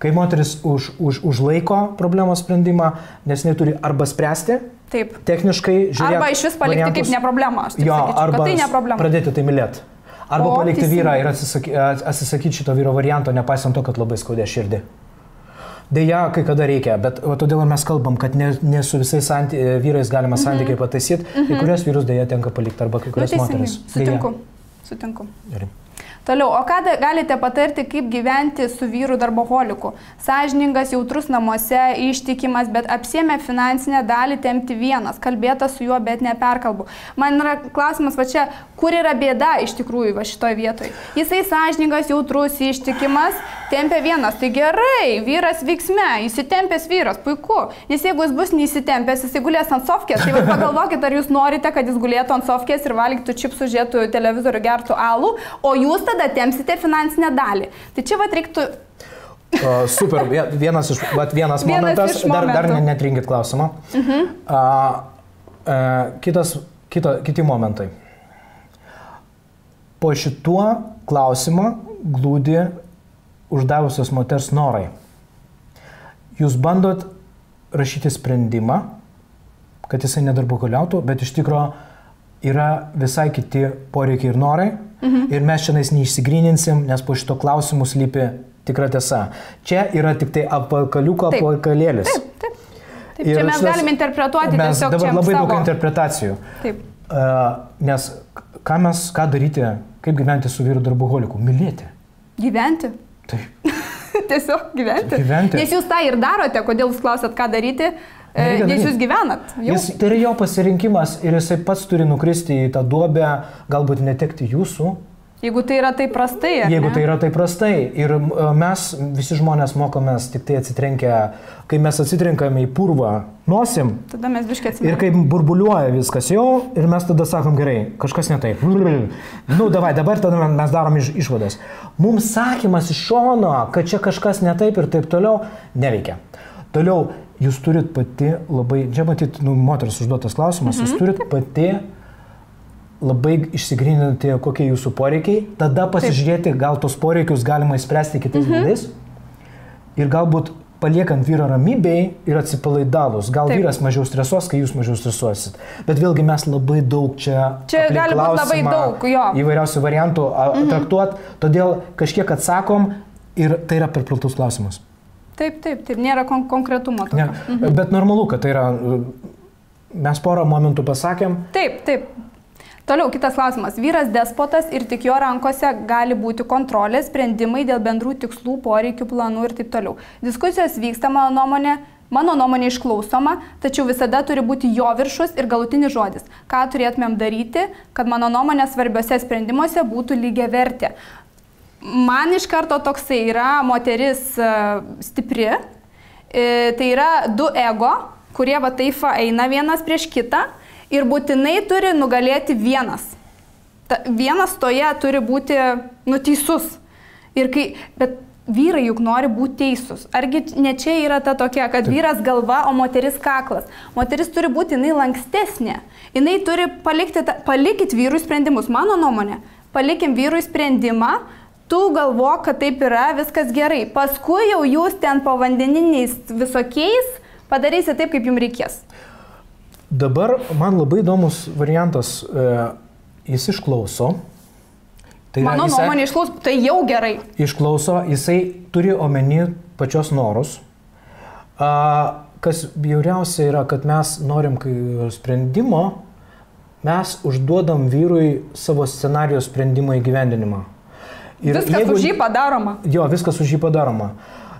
Speaker 2: Kai moteris užlaiko problemos sprendimą, nes jinai turi arba spręsti,
Speaker 1: taip,
Speaker 2: techniškai žiūrėti.
Speaker 1: Arba iš vis palikti kaip ne problema.
Speaker 2: Arba
Speaker 1: tai ne problema.
Speaker 2: Pradėti tai mylėti. Arba palikti vyrą ir atsisakyti šito vyro varianto, nepaisant to, kad labai skaudė širdį. Deja, kai kada reikia, bet todėl mes kalbam, kad ne su visais vyrais galima santykiai pataisyti, kai kurias vyrus deja tenka palikti arba kai kurias moteris.
Speaker 1: Sutinku.
Speaker 2: Gerai.
Speaker 1: Toliau, o ką galite patarti, kaip gyventi su vyru darboholiku? Sąžiningas, jautrus namuose, ištikimas, bet apsiėmė finansinę dalį tempti vienas, kalbėta su juo, bet neperkalbu. Man yra klausimas, va čia, kur yra bėda iš tikrųjų va šitoje vietoje? Jisai sąžiningas, jautrus, ištikimas, tempia vienas. Tai gerai, vyras veiksme, įsitempęs vyras, puiku. Nes jeigu jis bus neįsitempęs, jis gulės ant sofkės, tai pagalvokit, ar jūs norite, kad jis gulėtų ant sofkės ir valgytų čipsų, žiūrėtų televizorių, gertų alų, o jūs tada tempsite finansinę dalį. Tai čia vat reiktų...
Speaker 2: Super, vienas momentas, dar netrinkit klausimą. Kiti momentai. Po šituo klausimą glūdi uždavusios moters norai. Jūs bandot rašyti sprendimą, kad jisai nedarboholiautų, bet iš tikrųjų yra visai kiti poreikiai ir norai. Ir mes šiandien neišsigryninsim, nes po šito klausimų slypi tikra tiesa. Čia yra tik tai apvalkalėlis.
Speaker 1: Taip. Čia mes galime interpretuoti tiesiog čia
Speaker 2: dabar labai daug interpretacijų.
Speaker 1: Taip.
Speaker 2: Nes ką daryti, kaip gyventi su vyru darboholiku? Mylėti.
Speaker 1: Gyventi?
Speaker 2: Taip.
Speaker 1: Tiesiog gyventi. Nes jūs tą ir darote, kodėl jūs klausat, ką daryti, nes jūs gyvenat.
Speaker 2: Tai yra jo pasirinkimas ir jisai pats turi nukristi į tą duobę, galbūt netekti jūsų.
Speaker 1: Jeigu tai yra taip prastai, ar ne?
Speaker 2: Jeigu tai yra taip prastai. Ir mes, visi žmonės mokomės tik tai atsitrenkę, kai mes atsitrenkame į purvą nosim.
Speaker 1: Tada mes biškai atsimename.
Speaker 2: Ir kai burbuliuoja viskas jau, ir mes tada sakom, gerai, kažkas ne taip. Dabar tada mes darom išvadas. Mums sakymas iš šono, kad čia kažkas ne taip ir taip toliau, neveikia. Toliau, jūs turit pati labai, čia matyt, moters užduotas klausimas, jūs turit pati labai išsigryninti, kokie jūsų poreikiai, tada pasižiūrėti, gal tos poreikius galima įspręsti kitais būdais ir galbūt paliekant vyrą ramybėj ir atsipalaidavus. Gal vyras mažiau stresuos, kai jūs mažiau stresuosit. Bet vėlgi mes labai daug čia
Speaker 1: gali būti labai daug, jo.
Speaker 2: Įvairiausių variantų traktuot, todėl kažkiek atsakom ir tai yra per platus klausimas.
Speaker 1: Taip, nėra konkretumo.
Speaker 2: Bet normalu, kad tai yra, mes porą momentų pasakėm.
Speaker 1: Taip. Toliau kitas klausimas. Vyras despotas ir tik jo rankose gali būti kontrolės, sprendimai dėl bendrų tikslų, poreikių, planų ir taip toliau. Diskusijos vyksta, mano nuomonė išklausoma, tačiau visada turi būti jo viršus ir galutinis žodis. Ką turėtumėm daryti, kad mano nuomonė svarbiose sprendimuose būtų lygiavertė. Man iš karto toksai yra moteris stipri, tai yra du ego, kurie va taip eina vienas prieš kitą ir būtinai turi nugalėti vienas. Vienas toje turi būti nuteisus. Bet vyrai juk nori būti teisūs. Argi ne čia yra ta tokia, kad vyras galva, o moteris kaklas. Moteris turi būti jinai lankstesnė. Jinai turi palikit vyrui sprendimus. Mano nuomonė, palikim vyrui sprendimą. Tu galvok, kad taip yra, viskas gerai. Paskui jau jūs ten povandeniniais visokiais padarysi taip, kaip jums reikės.
Speaker 2: Dabar man labai įdomus variantas, jis išklauso.
Speaker 1: Mano nuomonė išklauso, tai jau gerai.
Speaker 2: Išklauso, jisai turi omeny pačios norus. Kas bjauriausia yra, kad mes norim sprendimo, mes užduodam vyrui savo scenarijos sprendimo įgyvendinimą.
Speaker 1: Viskas už jį padaroma.
Speaker 2: Jo, viskas už jį padaroma.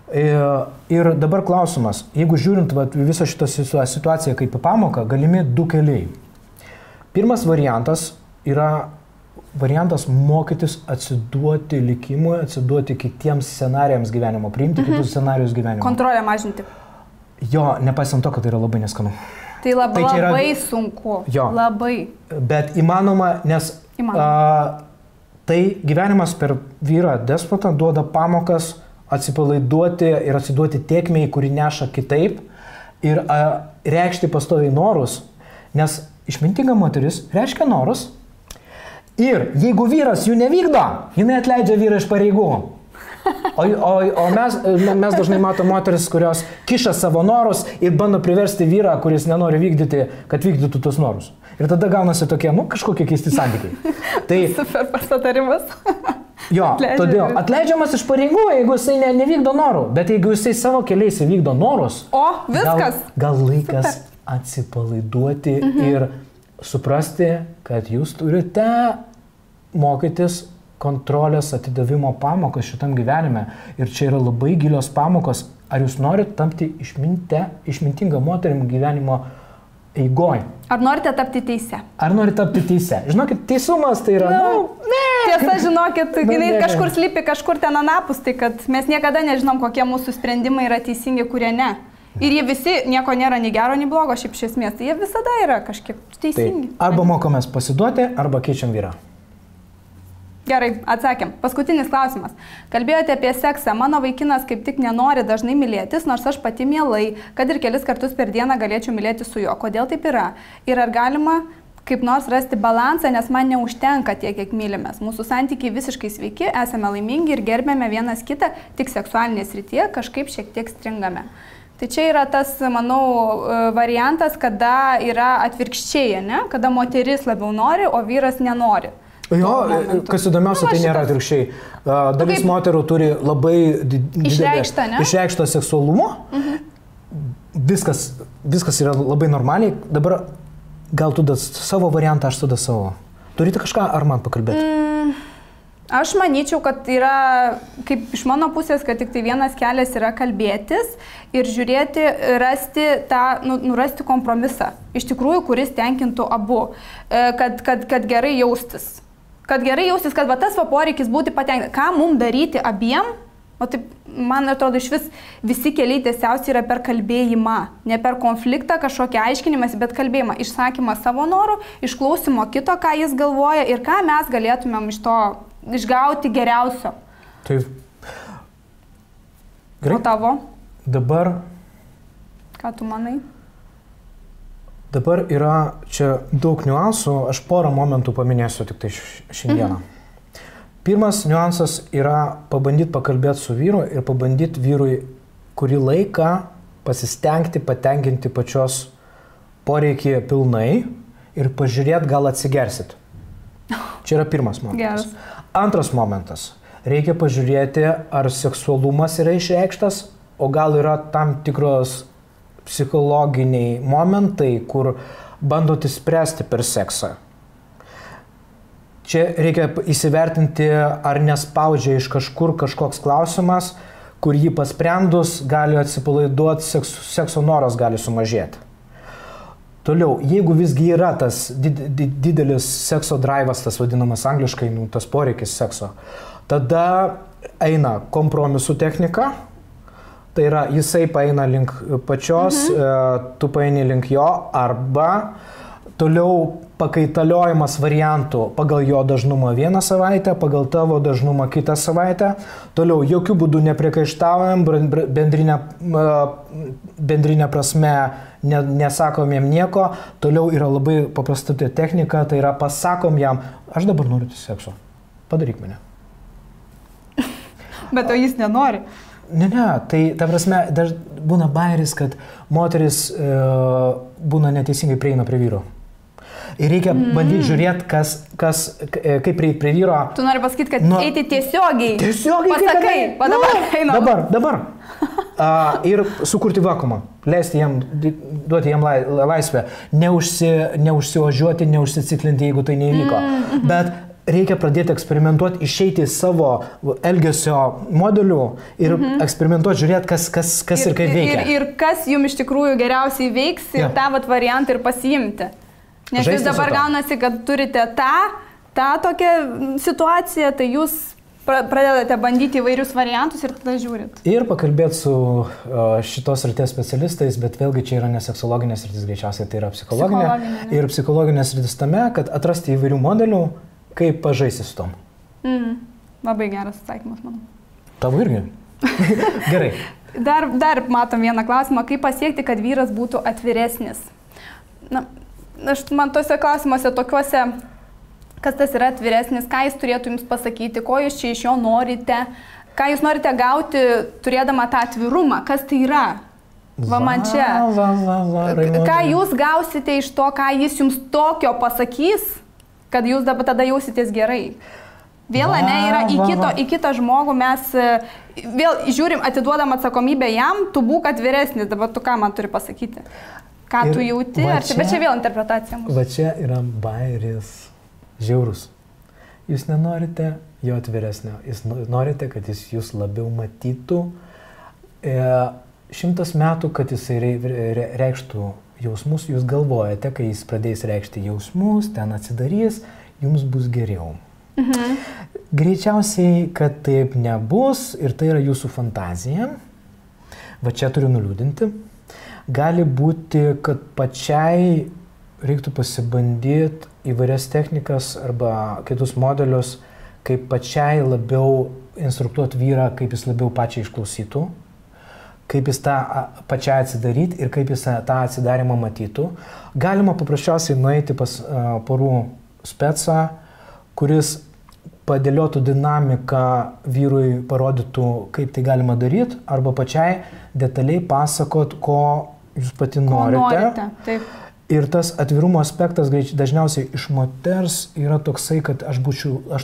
Speaker 2: Ir dabar klausimas, jeigu žiūrint visą šitą situaciją kaip pamoką, galimi du keliai. Pirmas variantas yra variantas mokytis atsiduoti likimui, atsiduoti kitiems scenarijams gyvenimo, priimti kitus scenarijus gyvenimo.
Speaker 1: Kontrolę mažinti.
Speaker 2: Jo, nepaisant to, kad tai yra labai neskanu.
Speaker 1: Tai labai sunku.
Speaker 2: Jo.
Speaker 1: Labai.
Speaker 2: Bet įmanoma, nes tai gyvenimas per vyrą despotą duoda pamokas atsipalaiduoti ir atsiduoti tėkmei, kuri neša kitaip ir reikšti pastoviai norus, nes išmintinga moteris reiškia norus ir jeigu vyras jų nevykdo, jinai atleidžia vyrą iš pareigų. O mes dažnai matome moteris, kurios kiša savo norus ir bando priversti vyrą, kuris nenori vykdyti, kad vykdytų tos norus. Ir tada gaunasi tokie, kažkokie keisti santykiai. Tai
Speaker 1: super pasatarimas.
Speaker 2: Jo, todėl atleidžiamas iš pareigų, jeigu jisai nevykdo norų, bet jeigu jisai savo keliais įvykdo norus,
Speaker 1: viskas.
Speaker 2: Gal laikas atsipalaiduoti ir suprasti, kad jūs turite mokytis kontrolės atidavimo pamokas šitam gyvenime. Ir čia yra labai gilios pamokos. Ar jūs norite tapti išmintinga moterim gyvenimo eigoj?
Speaker 1: Ar norite tapti teise?
Speaker 2: Žinokit, teisumas tai yra,
Speaker 1: Tiesa, žinokit, jinai kažkur slypi, kažkur ten anapus, tai kad mes niekada nežinom, kokie mūsų sprendimai yra teisingi, kurie ne. Ir jie visi, nieko nėra nei gero, nei blogo šiaip iš esmės, tai jie visada yra kažkiek teisingi.
Speaker 2: Tai arba mokomės pasiduoti, arba keičiam vyrą.
Speaker 1: Gerai, atsakėm. Paskutinis klausimas. Kalbėjote apie seksą. Mano vaikinas kaip tik nenori dažnai mylėtis, nors aš pati mielai, kad ir kelis kartus per dieną galėčiau mylėti su juo. Kodėl taip yra? Ir ar galima kaip nors rasti balansą, nes man neužtenka tiek, kiek mylimės. Mūsų santykiai visiškai sveiki, esame laimingi ir gerbėme vienas kitą, tik seksualinėje srityje kažkaip šiek tiek stringame. Tai čia yra tas, manau, variantas, kada yra atvirkščiai, ne? Kada moteris labiau nori, o vyras nenori.
Speaker 2: Jo, kas įdomiausia, tai nėra atvirkščiai. Dalis moterų turi labai išreikštą seksualumą. Viskas yra labai normaliai. Dabar gal tu savo variantą, aš tada savo. Turite kažką ar man pakalbėti?
Speaker 1: Aš manyčiau, kad yra, kaip iš mano pusės, kad tik tai vienas kelias yra kalbėtis ir žiūrėti, rasti kompromisą. Iš tikrųjų, kuris tenkintų abu. Kad gerai jaustis. Kad gerai jaustis, kad tas poreikis būti patenkinti. Ką mums daryti abiem? O taip, man atrodo, iš vis visi keliai tiesiausiai yra per kalbėjimą. Ne per konfliktą, kažkokį aiškinimas, bet kalbėjimą. Išsakymą savo norų, išklausimo kito, ką jis galvoja ir ką mes galėtumėm iš to išgauti geriausio.
Speaker 2: Taip. Gerai.
Speaker 1: O tavo?
Speaker 2: Dabar.
Speaker 1: Ką tu manai?
Speaker 2: Dabar yra čia daug niuansų, aš porą momentų paminėsiu tik tai šiandieną. Pirmas niuansas yra pabandyti pakalbėti su vyru ir pabandyti vyrui kurį laiką pasistengti patenkinti pačios poreikį pilnai ir pažiūrėti, gal atsigersit. Čia yra pirmas momentas.
Speaker 1: Geras.
Speaker 2: Antras momentas. Reikia pažiūrėti, ar seksualumas yra išreikštas, o gal yra tam tikros psichologiniai momentai, kur bandote spręsti per seksą. Čia reikia įsivertinti, ar nespaudžia iš kažkur kažkoks klausimas, kur jį pasprendus gali atsipalaiduoti, sekso noras gali sumažėti. Toliau, jeigu visgi yra tas didelis sekso drivas, tas vadinamas angliškai, tas poreikis sekso, tada eina kompromisų technika. Tai yra, jisai paeina link pačios, tu paeini link jo, arba toliau pakaitaliojimas variantų pagal jo dažnumą vieną savaitę, pagal tavo dažnumą kitą savaitę. Toliau, jokių būdų nepriekaištaujam, bendrinė prasme nesakom jam nieko. Toliau yra labai paprasta technika, tai yra pasakom jam, aš dabar noriu sekso, padaryk mane.
Speaker 1: Bet o jis nenori.
Speaker 2: Ne, tai ta prasme, būna bairis, kad moteris būna neteisingai prieina prie vyro. Ir reikia bandyti žiūrėti, kaip prieiti prie vyro.
Speaker 1: Tu nori pasakyti, kad eiti tiesiogiai.
Speaker 2: Tiesiogiai.
Speaker 1: Pasakai,
Speaker 2: dabar. Ir sukurti vakuumą. Leisti jam, duoti jam laisvę. Neužsiožiuoti, neužsiciklinti, jeigu tai neįvyko. Bet reikia pradėti eksperimentuoti, išeiti iš savo elgesio modelių ir eksperimentuoti, žiūrėti, kas ir kaip veikia.
Speaker 1: Ir kas jums iš tikrųjų geriausiai veiks ir tą variantą ir pasiimti. Nes jūs dabar gaunasi, kad turite tą tokią situaciją, tai jūs pradedate bandyti įvairius variantus ir tada žiūrit.
Speaker 2: Ir pakalbėti su šitos srities specialistais, bet vėlgi čia yra ne seksologinės sritis, greičiausiai tai yra psichologinė. Ir psichologinės sritis tame, kad atrasti įvairių modelių, kaip pažaisti su tom.
Speaker 1: Labai geras atsakymas, manau.
Speaker 2: Tavo irgi? Gerai.
Speaker 1: Dar matom vieną klausimą, kaip pasiekti, kad vyras būtų atviresnis. Man tose klausimuose tokiuose, kas tas yra atviresnis, ką jis turėtų jums pasakyti, ko jūs čia iš jo norite, ką jūs norite gauti, turėdama tą atvirumą, kas tai yra. Va man čia. Ką jūs gausite iš to, ką jis jums tokio pasakys, kad jūs dabar tada jausitės gerai. Vėl, ne, yra į kitą žmogų mes vėl žiūrim, atiduodam atsakomybę jam, tu būk atviresnis, dabar tu ką man turi pasakyti. Ką tu jauti, bet čia vėl interpretacija mūsų.
Speaker 2: Va čia yra bairis žiaurus. Jūs nenorite jo atviresnio, jūs norite, kad jis jūs labiau matytų. 100 metų, kad jisai reikštų jausmus, jūs galvojate, kai jis pradės reikšti jausmus, ten atsidarys, jums bus geriau. Greičiausiai, kad taip nebus ir tai yra jūsų fantazija. Va čia turiu nuliūdinti. Gali būti, kad pačiai reiktų pasibandyti įvairias technikas arba kitus modelius, kaip pačiai labiau instruktuoti vyrą, kaip jis labiau pačiai išklausytų, kaip jis tą pačiai atsidaryti ir kaip jis tą atsidarimą matytų. Galima paprasčiausiai nueiti pas porų specą, kuris padėliotų dinamiką vyrui, parodytų, kaip tai galima daryti, arba pačiai detaliai pasakot, ko jūs pati norite.
Speaker 1: Taip.
Speaker 2: Ir tas atvirumo aspektas dažniausiai iš moters yra toksai, kad aš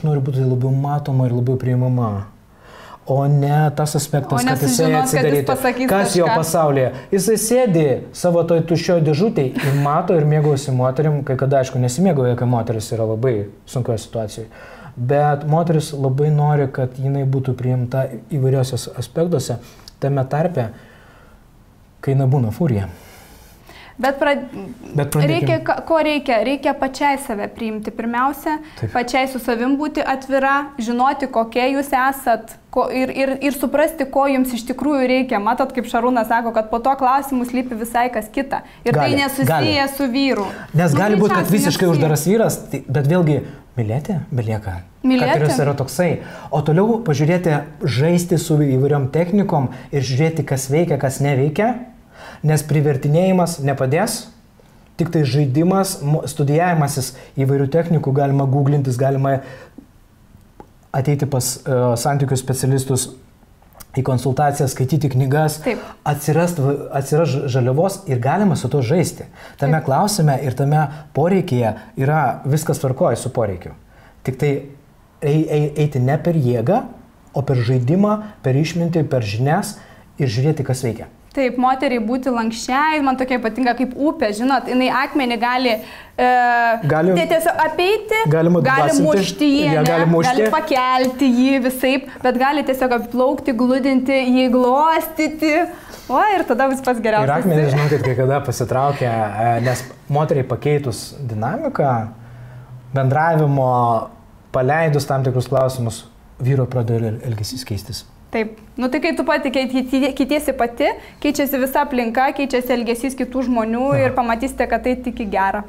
Speaker 2: noriu būti labiau matoma ir labiau priimama. O ne tas aspektas, kad jisai atsidarytų. Kas jo pasaulyje? Jisai sėdi savo toj tuščioj dėžutėj ir mato ir mėgaujasi moterim, kai kada, aišku, nesimėgauja, kai moteris yra labai sunkioje situacijoje. Bet moteris labai nori, kad jinai būtų priimta įvairiuose aspektuose, tame tarpe, kai nebūna furija.
Speaker 1: Bet reikia, ko reikia? Reikia pačiai save priimti. Pirmiausia, pačiai su savim būti atvira, žinoti, kokie jūs esat ir suprasti, ko jums iš tikrųjų reikia. Matot, kaip Šarūnas sako, kad po to klausimus lypi visai kas kita. Ir tai nesusiję su vyru.
Speaker 2: Nes gali būti, kad visiškai uždaras vyras, bet vėlgi mylėti belieka. Kateris yra toksai. O toliau pažiūrėti, žaisti su įvairiom technikom ir žiūrėti, kas veikia, kas neveikia. Nes privertinėjimas nepadės, tik tai žaidimas, studijavimasis įvairių technikų, galima googlintis, galima ateiti pas santykių specialistus į konsultaciją, skaityti knygas, atsiras žaliavos ir galima su to žaisti. Tame klausime ir tame poreikyje yra viskas tvarkoja su poreikiu. Tik tai eiti ne per jėgą, o per žaidimą, per išmintį, per žinias ir žiūrėti, kas veikia.
Speaker 1: Taip, moteriai būti lankščiai, man tokia ypatinga kaip upė, žinot, jinai akmenį gali tiesiog apeiti, gali mušti jį, gali pakelti jį visaip, bet gali tiesiog applaukti, gludinti, jį glostyti. O, ir tada vis pats geriausias.
Speaker 2: Ir akmenį, žinokit, kai kada pasitraukia, nes moteriai pakeitus dinamiką, bendravimo, paleidus tam tikrus klausimus, vyro pradėjo elgesys keistis.
Speaker 1: Taip. Nu tai kai tu pati keitiesi pati, keičiasi visa aplinka, keičiasi elgesys kitų žmonių ir pamatysite, kad tai tik į gerą.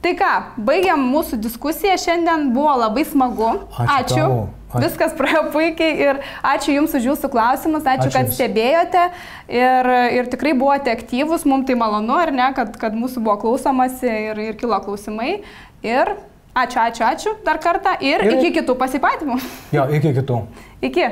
Speaker 1: Tai ką, baigiam mūsų diskusiją, šiandien buvo labai smagu. Ačiū. Viskas praėjo puikiai ir ačiū Jums už Jūsų klausimus, ačiū kad stebėjote ir tikrai buvote aktyvus, mums tai malonu, ar ne, kad mūsų buvo klausomasi ir kilo klausimai. Ir ačiū dar kartą ir iki kitų pasimatymų.
Speaker 2: Jo, iki kitų.
Speaker 1: Iki.